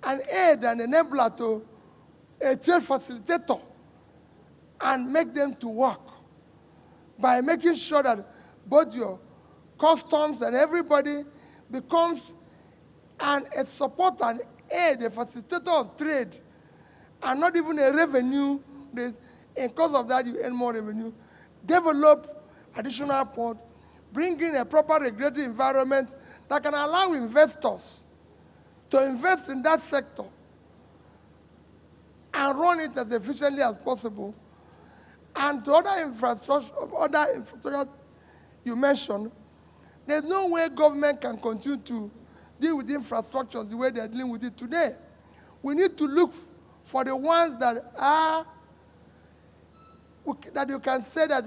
an aid and enabler to a trade facilitator and make them to work by making sure that both your customs and everybody becomes a support and aid, a facilitator of trade, and not even a revenue. And because of that, you earn more revenue. Develop additional port, bring in a proper regulatory environment that can allow investors to invest in that sector and run it as efficiently as possible. And to other infrastructure you mentioned, there's no way government can continue to deal with infrastructures the way they're dealing with it today. We need to look for the ones that are, that you can say that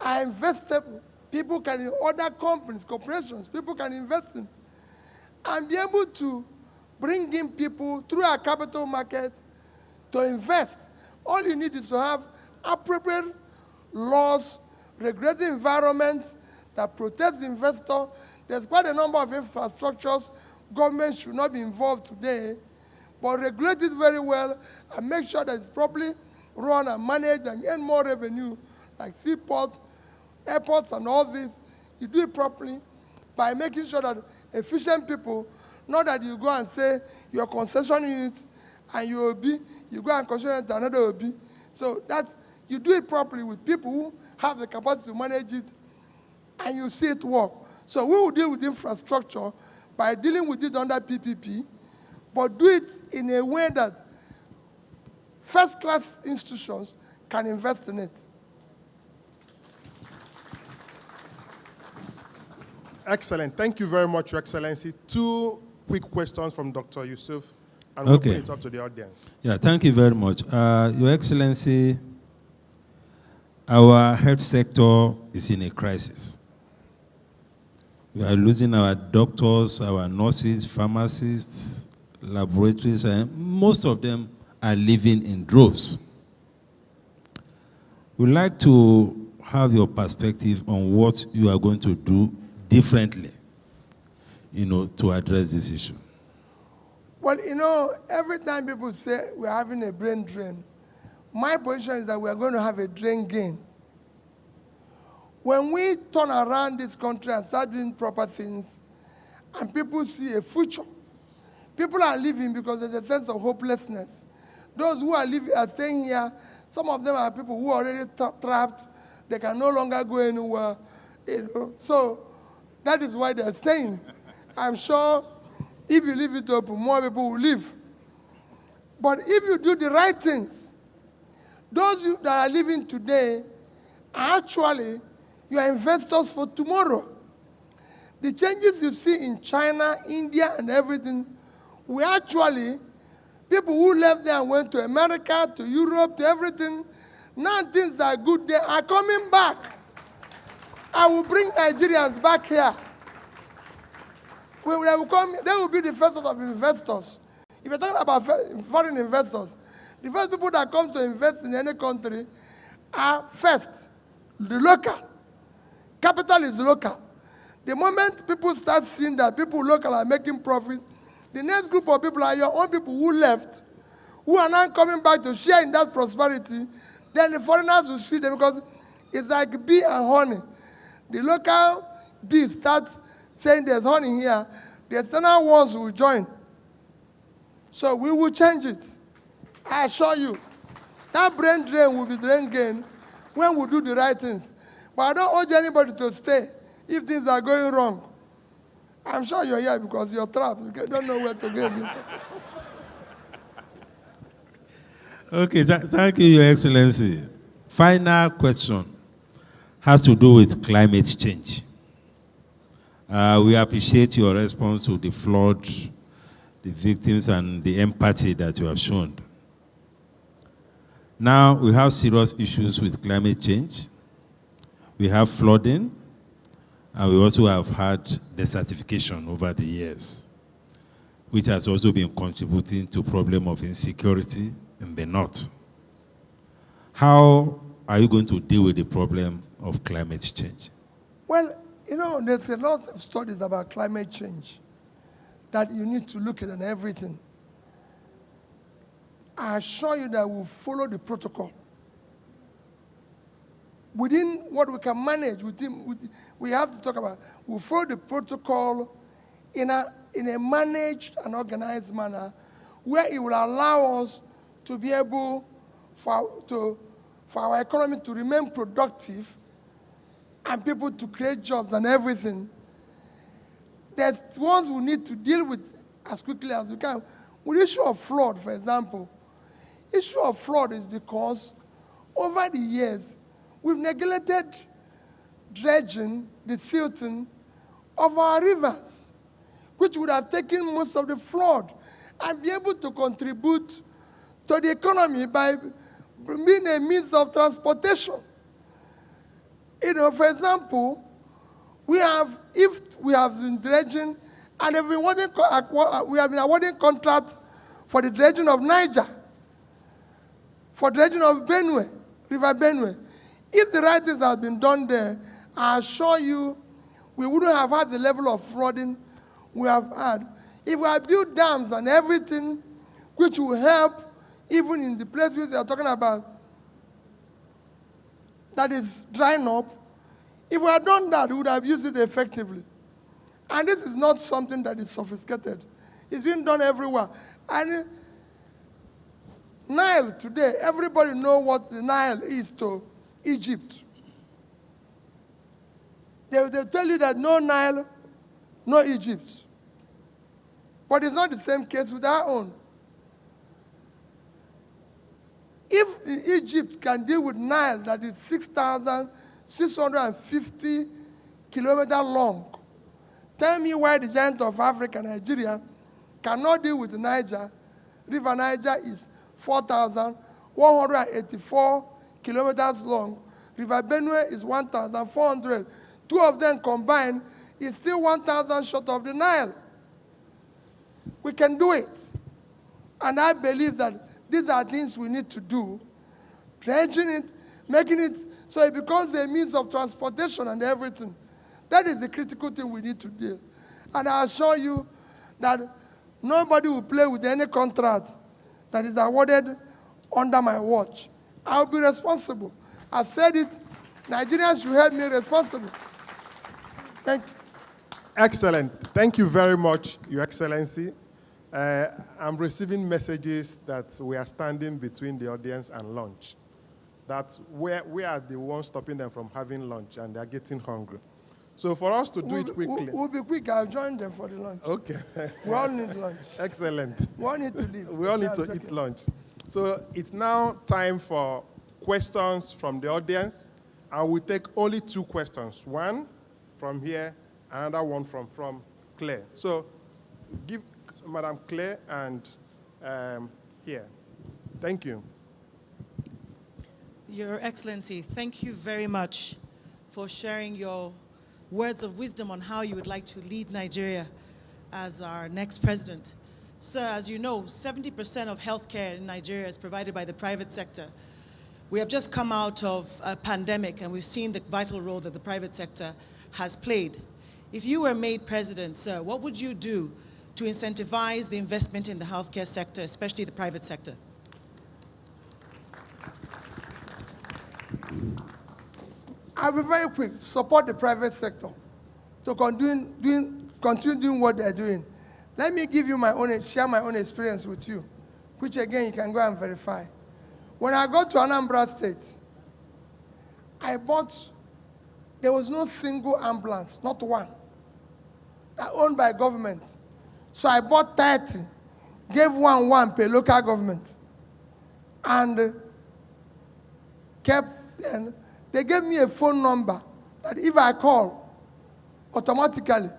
are investable. People can, in other companies, corporations, people can invest in, and be able to bring in people through our capital market to invest. All you need is to have appropriate laws, regulatory environment that protects the investor. There's quite a number of infrastructures government should not be involved today, but regulate it very well and make sure that it's properly run and managed and earn more revenue, like seaport, airports and all this. You do it properly by making sure that efficient people, not that you go and say your concession unit and you OB, you go and concession to another OB. So that's, you do it properly with people who have the capacity to manage it and you see it work. So we will deal with infrastructure by dealing with it under PPP, but do it in a way that first-class institutions can invest in it. Excellent. Thank you very much, Your Excellency. Two quick questions from Dr. Yusuf, and we'll Okay. put it up to the audience. Yeah, thank you very much. Your Excellency, our health sector is in a crisis. We are losing our doctors, our nurses, pharmacists, laboratories, and most of them are living in droves. We'd like to have your perspective on what you are going to do differently, to address this issue. Well, every time people say we're having a brain drain, my position is that we're going to have a drain gain. When we turn around this country and start doing proper things, and people see a future, people are living because there's a sense of hopelessness. Those who are living, are staying here, some of them are people who are already trapped. They can no longer go anywhere. So that is why they're staying. I'm sure if you leave it open, more people will leave. But if you do the right things, those that are living today are actually your investors for tomorrow. The changes you see in China, India, and everything, we actually, people who left there and went to America, to Europe, to everything, now things that are good there are coming back. I will bring Nigerians back here. When they will come, they will be the first set of investors. If you're talking about foreign investors, the first people that come to invest in any country are first, the local. Capital is local. The moment people start seeing that people local are making profit, the next group of people are your own people who left, who are now coming back to share in that prosperity. Then the foreigners will see them because it's like bee and honey. The local bees start saying there's honey here. The external ones will join. So we will change it. I assure you. That brain drain will be drain gain when we do the right things. But I don't urge anybody to stay if things are going wrong. I'm sure you're here because you're trapped. You don't know where to go. Okay, thank you, Your Excellency. Final question has to do with climate change. We appreciate your response to the flood, the victims, and the empathy that you have shown. Now, we have serious issues with climate change. We have flooding, and we also have had desertification over the years, which has also been contributing to problem of insecurity in the north. How are you going to deal with the problem of climate change? Well, you know, there's a lot of studies about climate change that you need to look at and everything. I assure you that we'll follow the protocol. Within what we can manage, we have to talk about, we'll follow the protocol in a managed and organized manner where it will allow us to be able for our economy to remain productive and people to create jobs and everything. There's ones we need to deal with as quickly as we can. With the issue of flood, for example, issue of flood is because over the years, we've neglected dredging, the silting of our rivers, which would have taken most of the flood and be able to contribute to the economy by being a means of transportation. You know, for example, if we have been dredging and we have been awarding contracts for the dredging of Niger, for dredging of Benue, River Benue. If the right things had been done there, I assure you, we wouldn't have had the level of flooding we have had. If we had built dams and everything, which will help even in the places they are talking about that is drying up, if we had done that, we would have used it effectively. And this is not something that is sophisticated. It's being done everywhere. And Nile today, everybody knows what the Nile is to Egypt. They tell you that no Nile, no Egypt. But it's not the same case with our own. If Egypt can deal with Nile that is 6,650 kilometers long, tell me why the giant of Africa, Nigeria, cannot deal with Niger. River Niger is 4,184 kilometers long. River Benue is 1,400. Two of them combined is still 1,000 short of the Nile. We can do it. And I believe that these are things we need to do. Dredging it, making it so it becomes a means of transportation and everything. That is the critical thing we need to do. And I assure you that nobody will play with any contract that is awarded under my watch. I'll be responsible. I've said it. Nigerians should help me responsible. Thank you. Excellent. Thank you very much, Your Excellency. I'm receiving messages that we are standing between the audience and lunch. That we are the ones stopping them from having lunch and they're getting hungry. So for us to do it quickly. We'll be quick. I'll join them for the lunch. Okay. We all need lunch. Excellent. We all need to leave. We all need to eat lunch. So it's now time for questions from the audience. I will take only 2 questions. One from here, another one from Claire. So give Madam Claire and here. Thank you. Your Excellency, thank you very much for sharing your words of wisdom on how you would like to lead Nigeria as our next president. Sir, as you know, 70% of healthcare in Nigeria is provided by the private sector. We have just come out of a pandemic and we've seen the vital role that the private sector has played. If you were made president, sir, what would you do to incentivize the investment in the healthcare sector, especially the private sector? I'll be very quick. Support the private sector to continue doing what they're doing. Let me give you share my own experience with you, which again you can go and verify. When I got to Anambra State, there was no single ambulance, not one, owned by government. So I bought 30, gave one per local government. and kept them. They gave me a phone number that if I call, automatically,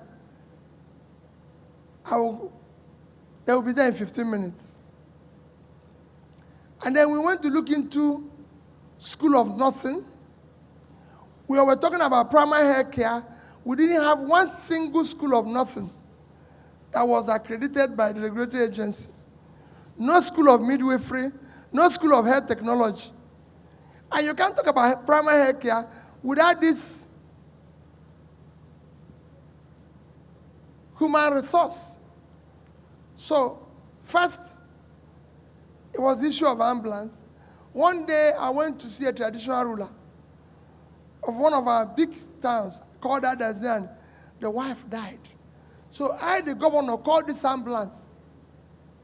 they will be there in 15 minutes. And then we went to look into School of Nursing. We were talking about primary health care. We didn't have one single School of Nursing that was accredited by the regulatory agency. No School of Midwifery, no School of Health Technology. And you can't talk about primary health care without this human resource. So, first, it was the issue of ambulance. One day, I went to see a traditional ruler of one of our big towns called Adazan. The wife died. So I, the governor, called this ambulance.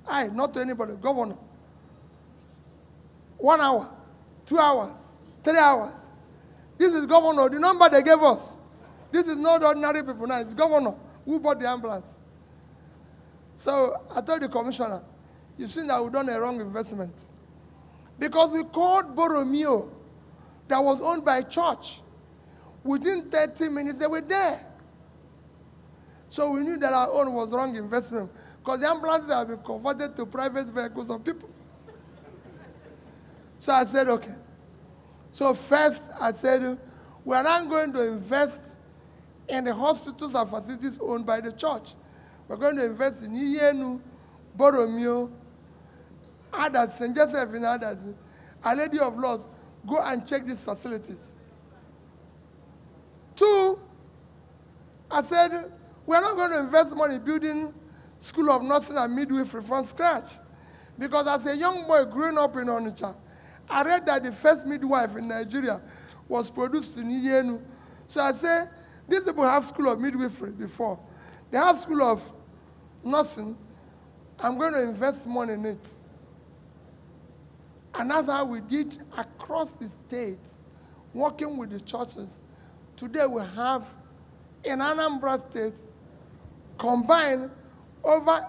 I, not to anybody, governor. 1 hour, 2 hours, 3 hours. This is governor, the number they gave us. This is not ordinary people now, it's governor who bought the ambulance. So I told the commissioner, you've seen that we've done a wrong investment. Because we called Borromeo that was owned by a church. Within 30 minutes, they were there. So we knew that our own was wrong investment because the ambulances have been converted to private vehicles of people. So I said, okay. So first I said, we are not going to invest in the hospitals and facilities owned by the church. We're going to invest in Iyenu, Borromeo, others, St. Joseph and others. Our Lady of Laws, go and check these facilities. 2, I said, we're not going to invest money building School of Nursing and Midwifery from scratch. Because as a young boy growing up in Onitsha, I read that the first midwife in Nigeria was produced in Iyenu. So I said, these people have School of Midwifery before. They have School of Nursing. I'm going to invest money in it. And that's how we did across the state, working with the churches. Today we have, in Anambra State, combined over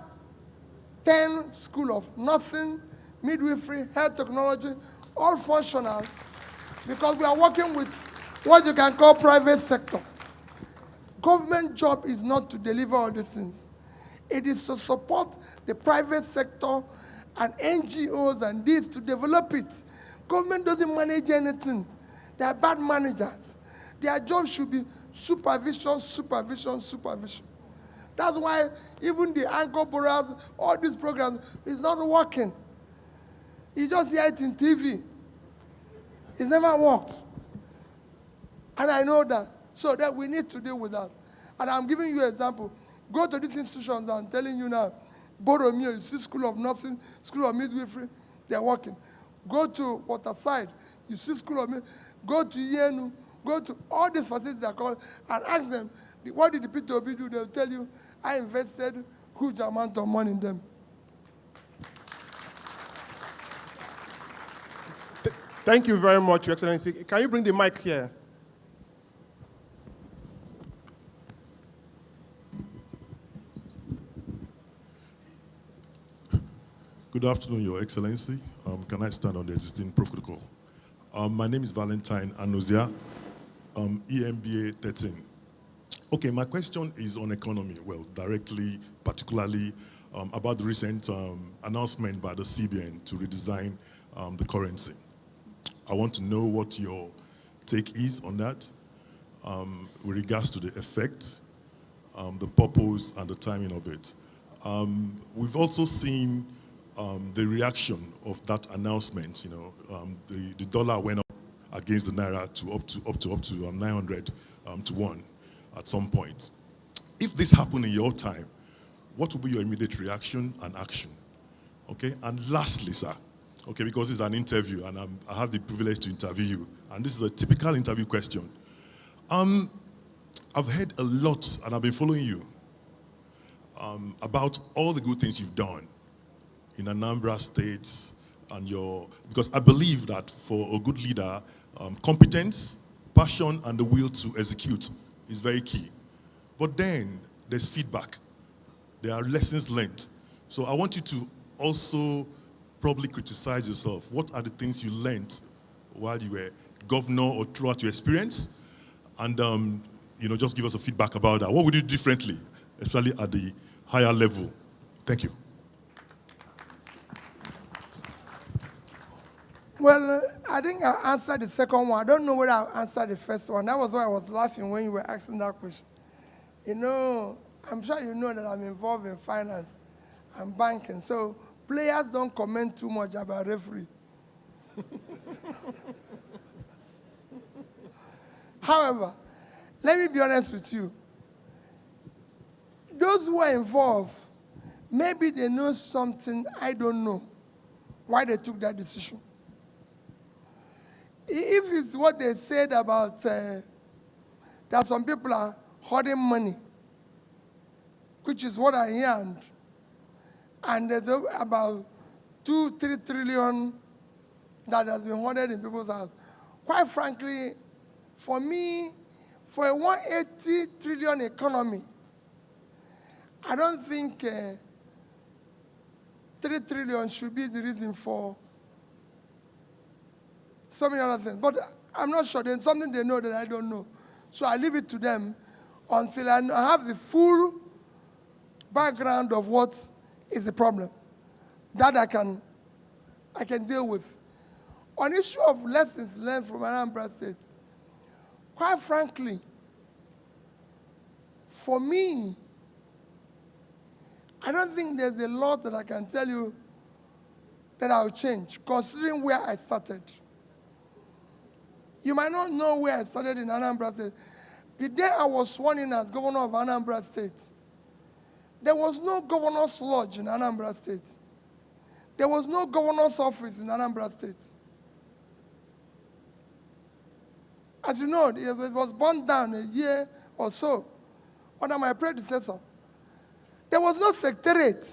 10 schools of nursing, midwifery, health technology, all functional, because we are working with what you can call private sector. Government job is not to deliver all these things. It is to support the private sector and NGOs and this to develop it. Government doesn't manage anything. They are bad managers. Their job should be supervision, supervision, supervision. That's why even the anchor borrowers, all these programs, is not working. You just hear it in TV. It's never worked. And I know that. So that we need to deal with that. And I'm giving you an example. Go to these institutions, I'm telling you now, Borromeo, you see School of Nursing, School of Midwifery, they're working. Go to Waterside, you see School of Midwifery. Go to Yenu, go to all these facilities they're called, and ask them, what did the P2B do? They'll tell you, I invested huge amount of money in them. Thank you very much, Your Excellency. Can you bring the mic here? Good afternoon, Your Excellency. Can I stand on the existing protocol? My name is Valentine Anozia, EMBA 13. Okay, my question is on economy, well, directly, particularly about the recent announcement by the CBN to redesign the currency. I want to know what your take is on that with regards to the effect, the purpose, and the timing of it. We've also seen the reaction of that announcement. You know, the dollar went up against the naira to up to 900 to 1 at some point. If this happened in your time, what would be your immediate reaction and action? Okay, and lastly, sir, okay, because it's an interview and I have the privilege to interview you, and this is a typical interview question. I've heard a lot, and I've been following you, about all the good things you've done in Anambra State, and because I believe that for a good leader, competence, passion, and the will to execute is very key. But then there's feedback. There are lessons learned. So I want you to also probably criticize yourself. What are the things you learned while you were governor or throughout your experience? And just give us a feedback about that. What would you do differently, especially at the higher level? Thank you. Well, I think I answered the second one. I don't know whether I answered the first one. That was why I was laughing when you were asking that question. I'm sure you know that I'm involved in finance and banking. So players don't comment too much about referee. However, let me be honest with you. Those who are involved, maybe they know something I don't know, why they took that decision. If it's what they said about that some people are hoarding money, which is what I heard, and there's about 2-3 trillion that has been hoarded in people's house. Quite frankly, for me, for a 180 trillion economy, I don't think 3 trillion should be the reason for so many other things. But I'm not sure. There's something they know that I don't know. So I leave it to them until I have the full background of what is the problem that I can deal with. On issue of lessons learned from Anambra State, quite frankly, for me, I don't think there's a lot that I can tell you that I'll change, considering where I started. You might not know where I started in Anambra State. The day I was sworn in as governor of Anambra State, there was no governor's lodge in Anambra State. There was no governor's office in Anambra State. As you know, it was burned down a year or so under my predecessor. There was no secretariat.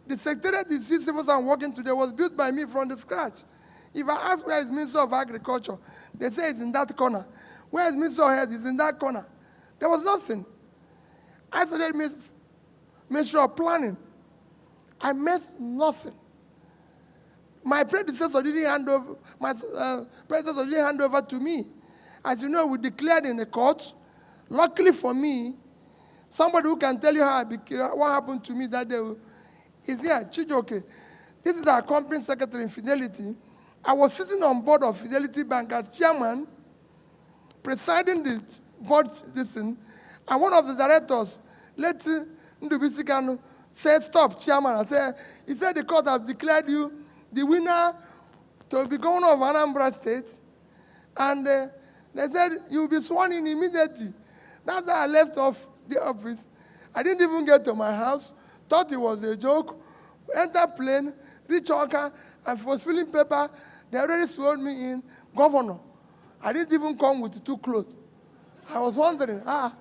The secretariat you see civil servants working today was built by me from the scratch. If I ask where is Minister of Agriculture, they say it's in that corner. Where is Minister of Health? It's in that corner. There was nothing. I started Ministry of Planning. I met nothing. My predecessor didn't hand over to me. As you know, we declared in the court. Luckily for me, somebody who can tell you what happened to me that day is here, Chijoke. This is our company secretary in Fidelity. I was sitting on board of Fidelity Bank as chairman, presiding the board thing, and one of the directors, Leti Ndubisikanu, said, "Stop, chairman." He said the court has declared you the winner to be governor of Anambra State, and they said you'll be sworn in immediately. That's how I left off the office. I didn't even get to my house, thought it was a joke, enter plane, reach Oka, and was filling paper. They already sworn me in governor. I didn't even come with 2 clothes. I was wondering, I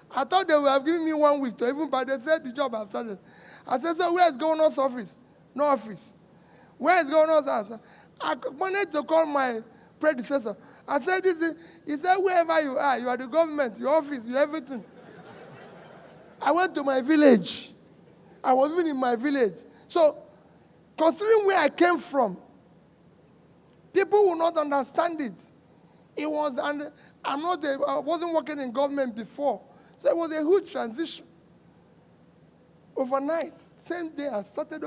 thought they would have given me 1 week to even, but they said the job I've started. I said, so where is governor's office? No office. Where is governor's house? I managed to call my predecessor. I said, he said, wherever you are the government, your office, your everything. I went to my village. I was even in my village. So, considering where I came from, people will not understand it. It was, and I wasn't working in government before. So it was a huge transition. Overnight, same day, I started,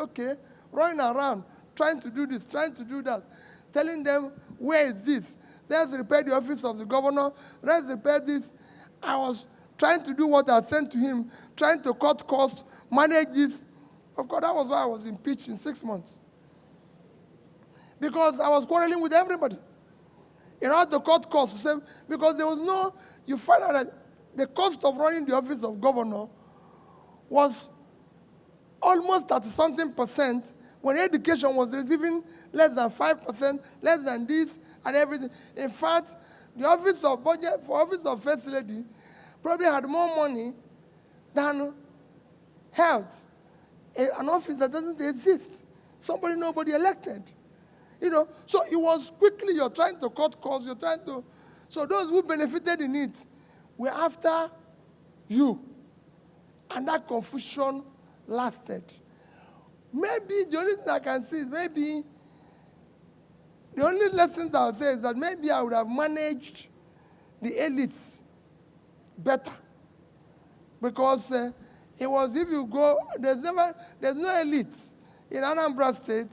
running around, trying to do this, trying to do that, telling them, where is this? Let's repair the office of the governor. Let's repair this. I was trying to do what I sent to him, trying to cut costs, manage this. Of course, that was why I was impeached in 6 months. Because I was quarreling with everybody. In order to cut costs, because there was you find out that the cost of running the office of governor was almost 30-something% when education was receiving less than 5%, less than this and everything. In fact, the office of budget for office of first lady probably had more money than health, an office that doesn't exist. Nobody elected. So it was quickly, you're trying to cut costs, so those who benefited in it were after you. And that confusion lasted. maybe the only thing I can see is maybe the only lessons I'll say is that maybe I would have managed the elites better. Because it was, if you go, there's no elite in Anambra State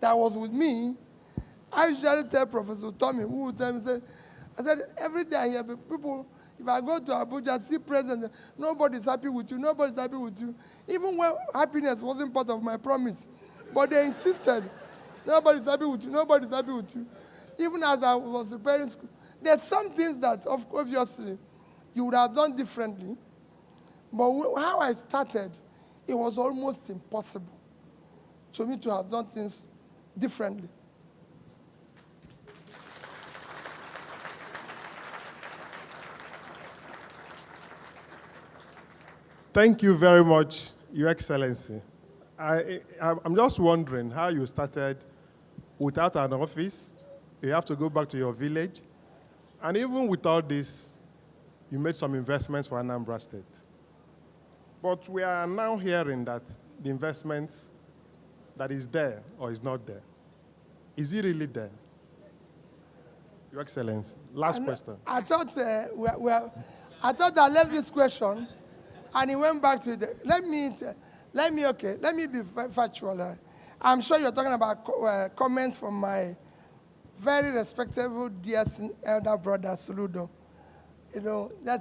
that was with me. I usually tell Professor Tommy, who would tell me, I said, every day I hear people, if I go to Abuja, see president, nobody's happy with you, nobody's happy with you. Even when happiness wasn't part of my promise. But they insisted, nobody's happy with you, nobody's happy with you. Even as I was preparing school, there's some things that, obviously, you would have done differently. But how I started, it was almost impossible for me to have done things differently. Thank you very much, Your Excellency. I'm just wondering how you started without an office. You have to go back to your village. And even with all this, you made some investments for Anambra State. But we are now hearing that the investments that is there or is not there. Is it really there? Your Excellency, last question. I thought I left this question, and he went back to it. Let me be factual. I'm sure you're talking about comments from my very respectable dear elder brother, Soludo. You know, I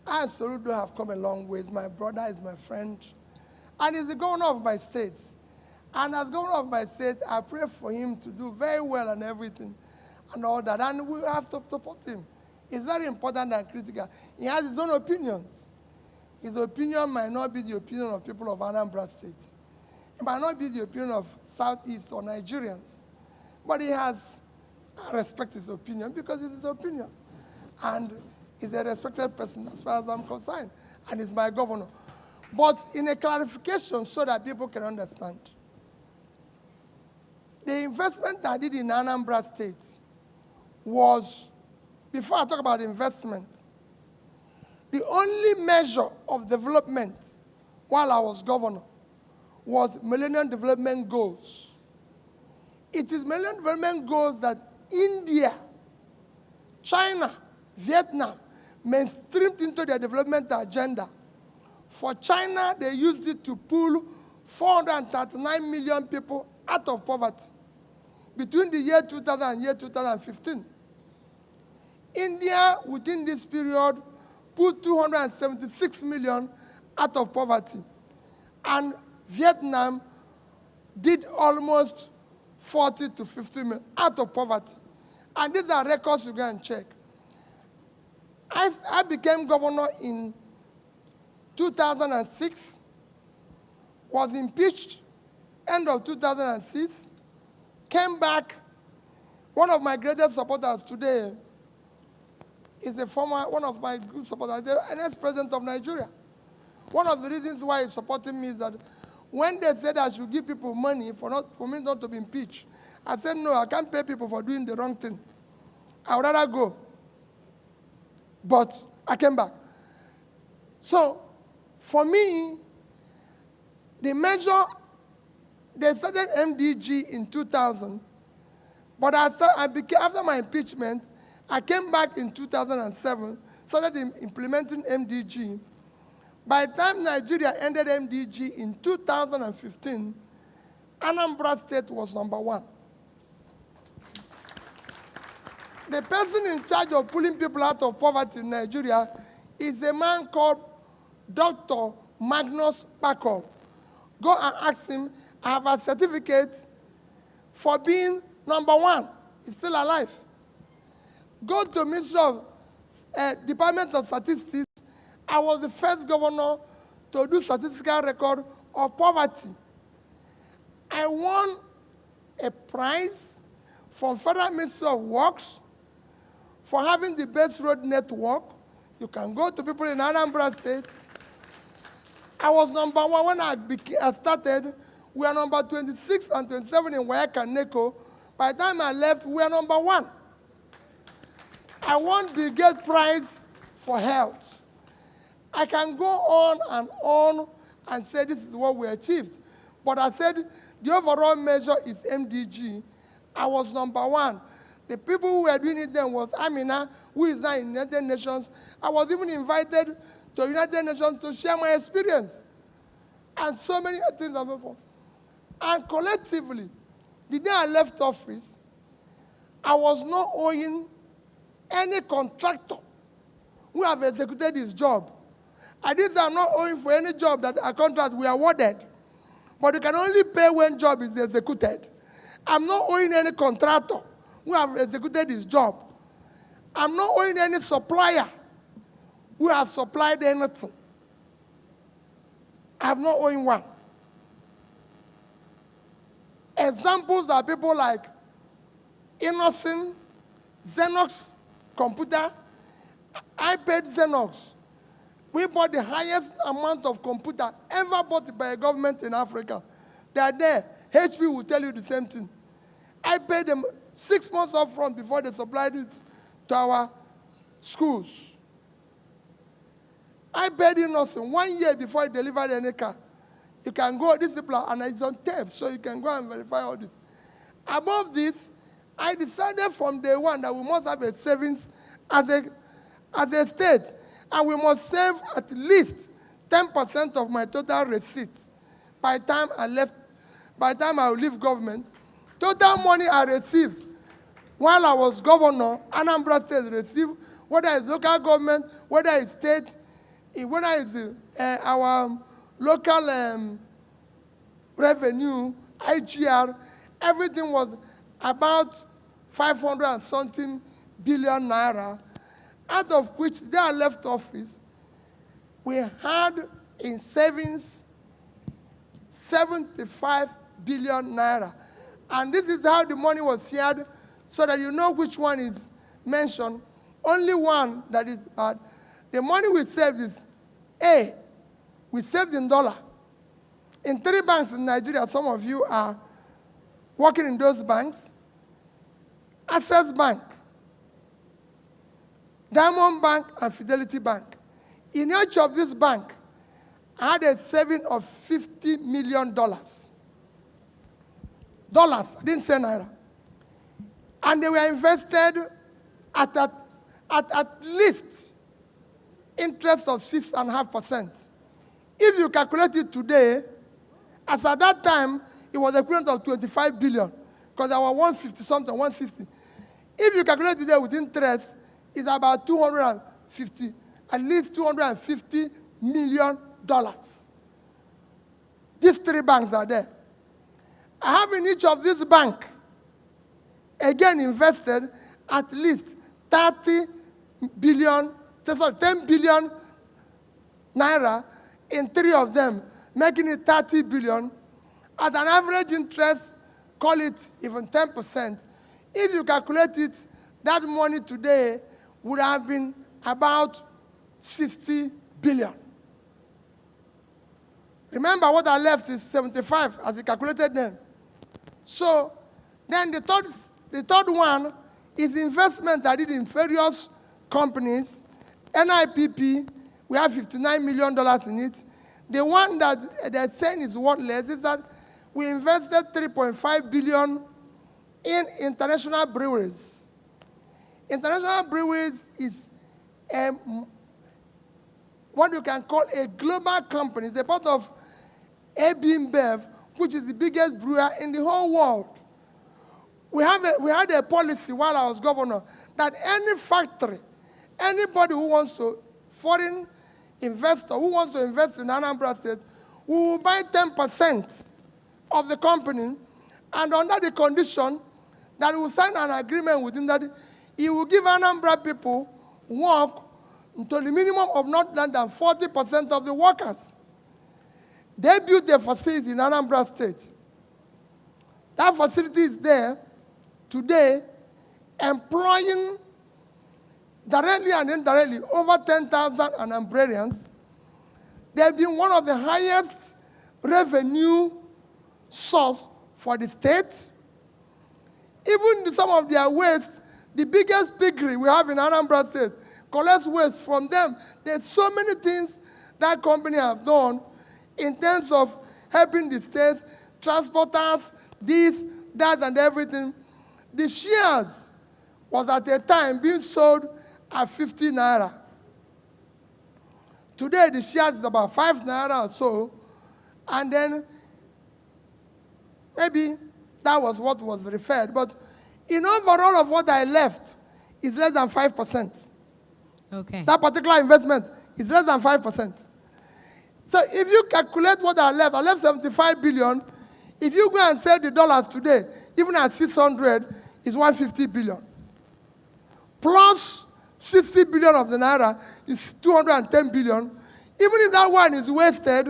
and Soludo have come a long ways. My brother is my friend, and he's the governor of my state. And as governor of my state, I pray for him to do very well and everything and all that. And we have to support him. It's very important and critical. He has his own opinions. His opinion might not be the opinion of people of Anambra State. It might not be the opinion of Southeast or Nigerians. But I respect his opinion because it's his opinion. And he's a respected person as far as I'm concerned. And he's my governor. But in a clarification so that people can understand, the investment I did in Anambra State was, before I talk about investment, the only measure of development while I was governor was Millennium Development Goals. It is Millennium Development Goals that India, China, Vietnam mainstreamed into their development agenda. For China, they used it to pull 439 million people out of poverty between the year 2000 and year 2015. India, within this period, put 276 million out of poverty. And Vietnam did almost 40 to 50 million out of poverty. And these are records you go and check. I became governor in 2006, was impeached end of 2006, came back. One of my greatest supporters today is one of my good supporters, the ex-president of Nigeria. One of the reasons why he's supporting me is that when they said I should give people money for me not to be impeached, I said, no, I can't pay people for doing the wrong thing. I would rather go. But I came back. So, for me, the measure, they started MDG in 2000, but after my impeachment, I came back in 2007, started implementing MDG. By the time Nigeria ended MDG in 2015, Anambra State was #1. The person in charge of pulling people out of poverty in Nigeria is a man called Dr. Magnus Pakol. Go and ask him. I have a certificate for being #1. He's still alive. Go to Ministry of Department of Statistics. I was the first governor to do statistical record of poverty. I won a prize from Federal Ministry of Works for having the best road network. You can go to people in Anambra State. I was #1 when I started. We are number 26 and 27 in Wayaka and Neko. By the time I left, we are #1. I won the Bill Prize for health. I can go on and say this is what we achieved. But I said the overall measure is MDG. I was number one. The people who were doing it then was Amina, who is now in United Nations. I was even invited to United Nations to share my experience. And so many things are before. And collectively, the day I left office, I was not owing any contractor who have executed his job. I did say I'm not owing for any job that a contract we awarded. But you can only pay when job is executed. I'm not owing any contractor who have executed his job. I'm not owing any supplier who has supplied anything. I'm not owing one. Examples are people like Innocent, Xerox computer. I paid Xerox. We bought the highest amount of computer ever bought by a government in Africa. They are there. HP will tell you the same thing. I paid them 6 months up front before they supplied it to our schools. I paid Innocent 1 year before I delivered any car. You can go, this and it's on tape, so you can go and verify all this. Above this, I decided from day one that we must have a savings as a state, and we must save at least 10% of my total receipts by the time I will leave government. Total money I received while I was governor, Anambra State received, whether it's local government, whether it's state, whether it's our local revenue, IGR, everything was about 500 and something billion naira, out of which they are left office, we had in savings 75 billion naira. And this is how the money was shared, so that you know which one is mentioned. Only one that is bad. The money we saved is A, we saved in dollar. In 3 banks in Nigeria, some of you are working in those banks. Access Bank, Diamond Bank, and Fidelity Bank. In each of these banks, I had a saving of $50 million. Dollars, I didn't say naira. And they were invested at least interest of 6.5%. If you calculate it today, as at that time, it was equivalent of 25 billion, because there were 150 something, 160. If you calculate today with interest, it's about 250, at least $250 million. These 3 banks are there. I have in each of these banks, again invested at least 10 billion naira in 3 of them, making it 30 billion. At an average interest, call it even 10%. If you calculate it, that money today would have been about 60 billion. Remember, what I left is 75 as I calculated then. So then the third one is investment I did in various companies. NIPP, we have $59 million in it. The one that they're saying is worthless is that we invested 3.5 billion in international breweries. International breweries is what you can call a global company. It's a part of AB InBev, which is the biggest brewer in the whole world. We had a policy while I was governor that any factory, anybody who wants to, foreign investor who wants to invest in Anambra State, we will buy 10% of the company, and under the condition that we will sign an agreement with him that he will give Anambra people work to the minimum of not less than 40% of the workers. They built a facility in Anambra State. That facility is there today, employing directly and indirectly over 10,000 Anambrarians. They have been one of the highest revenue source for the state. Even some of their waste, the biggest piggery we have in Anambra State, collects waste from them. There's so many things that company have done in terms of helping the states, transporters, this, that, and everything. The shares was at a time being sold at 50 naira. Today, the shares is about 5 naira or so, and then maybe that was what was referred. But in overall of what I left is less than 5%. Okay. That particular investment is less than 5%. So if you calculate what I left 75 billion. If you go and sell the dollars today, even at 600, it's 150 billion. Plus 60 billion of the naira is 210 billion. Even if that one is wasted,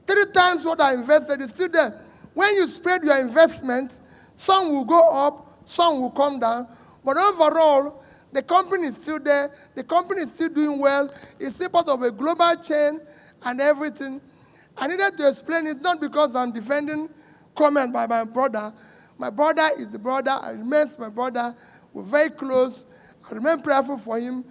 3 times what I invested is still there. When you spread your investment, some will go up, some will come down. But overall, the company is still there. The company is still doing well. It's still part of a global chain and everything. I needed to explain it not because I'm defending comment by my brother. My brother is the brother. I remain my brother. We're very close. I remain prayerful for him.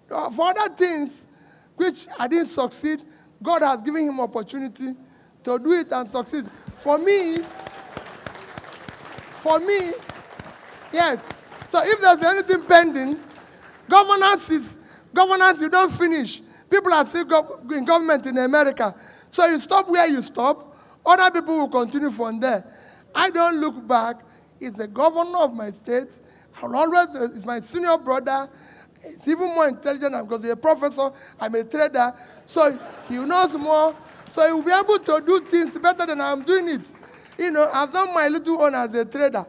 For other things which I didn't succeed, God has given him opportunity to do it and succeed. For me, yes. So if there's anything pending, governance, you don't finish. People are still in government in America. So you stop where you stop. Other people will continue from there. I don't look back. He's the governor of my state. I'll always, he's my senior brother. He's even more intelligent because he's a professor. I'm a trader. So he knows more. So he will be able to do things better than I'm doing it. You know, I've done my little own as a trader.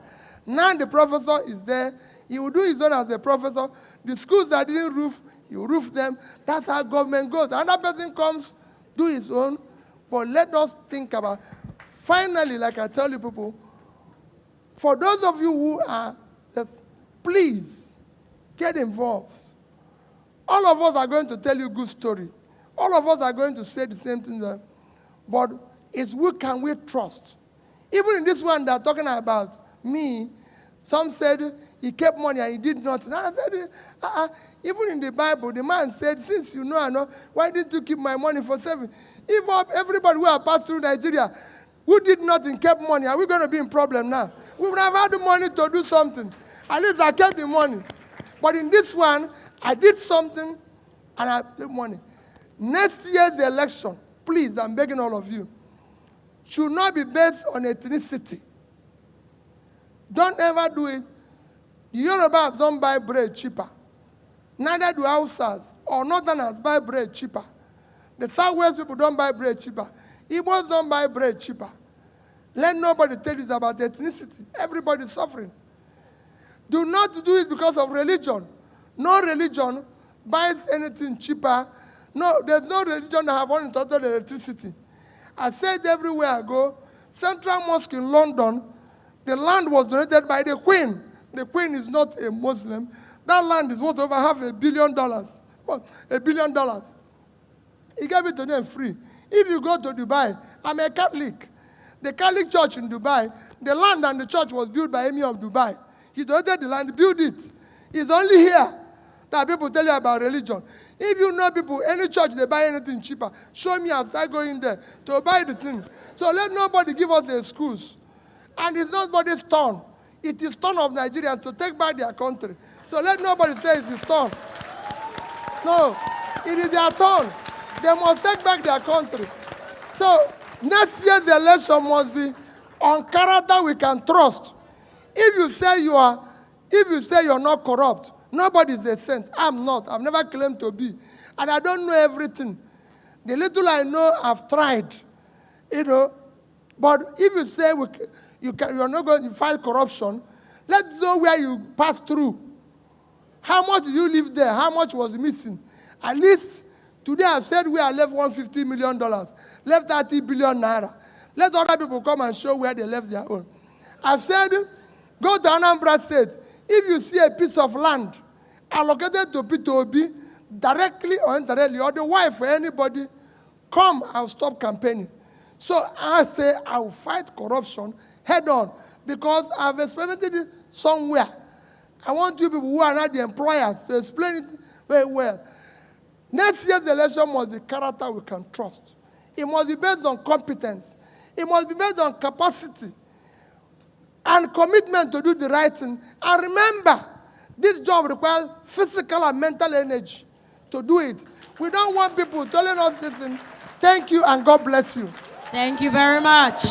Now the professor is there. He will do his own as a professor. The schools that didn't roof, he will roof them. That's how government goes. Another person comes, do his own. But let us think about, finally, like I tell you people, for those of you who are, just please get involved. All of us are going to tell you a good story. All of us are going to say the same thing there. But it's who can we trust? Even in this one they're talking about me, some said he kept money and he did nothing. And I said, even in the Bible, the man said, since you know I know, why didn't you keep my money for saving? If everybody who have passed through Nigeria, who did nothing, kept money, are we going to be in problem now? We would have had the money to do something. At least I kept the money. But in this one, I did something and I took money. Next year's election, please, I'm begging all of you, should not be based on ethnicity. Don't ever do it. The Yorubas don't buy bread cheaper. Neither do Hausas or Northerners buy bread cheaper. The Southwest people don't buy bread cheaper. Igbos don't buy bread cheaper. Let nobody tell you about ethnicity. Everybody's suffering. Do not do it because of religion. No religion buys anything cheaper. No, there's no religion that have uninterrupted electricity. I said everywhere I go, Central Mosque in London, the land was donated by the Queen. The Queen is not a Muslim. That land is worth over $500 million. Well, $1 billion. He gave it to them free. If you go to Dubai, I'm a Catholic. The Catholic church in Dubai, the land and the church was built by Emir of Dubai. He donated the land, built it. It's only here that people tell you about religion. If you know people, any church, they buy anything cheaper. Show me, I'll start going there to buy the thing. So let nobody give us the excuse. And it's nobody's turn. It is turn of Nigerians to take back their country. So let nobody say it's his turn. No, it is their turn. They must take back their country. So next year's election must be on character we can trust. If you say you're not corrupt, nobody is a saint. I'm not. I've never claimed to be. And I don't know everything. The little I know, I've tried. You know. But if you say you're not going to fight corruption, let's know where you passed through. How much did you live there? How much was missing? At least today I've said we are left $150 million, left 30 billion naira. Let other people come and show where they left their own. I've said, go to Anambra State. If you see a piece of land allocated to P2OB, directly or indirectly, or the wife or anybody, come, I'll stop campaigning. So I say I'll fight corruption head on because I've experimented it somewhere. I want you people who are not the employers to explain it very well. Next year's election must be character we can trust. It must be based on competence. It must be based on capacity and commitment to do the right thing. And remember, this job requires physical and mental energy to do it. We don't want people telling us this thing. Thank you and God bless you. Thank you very much.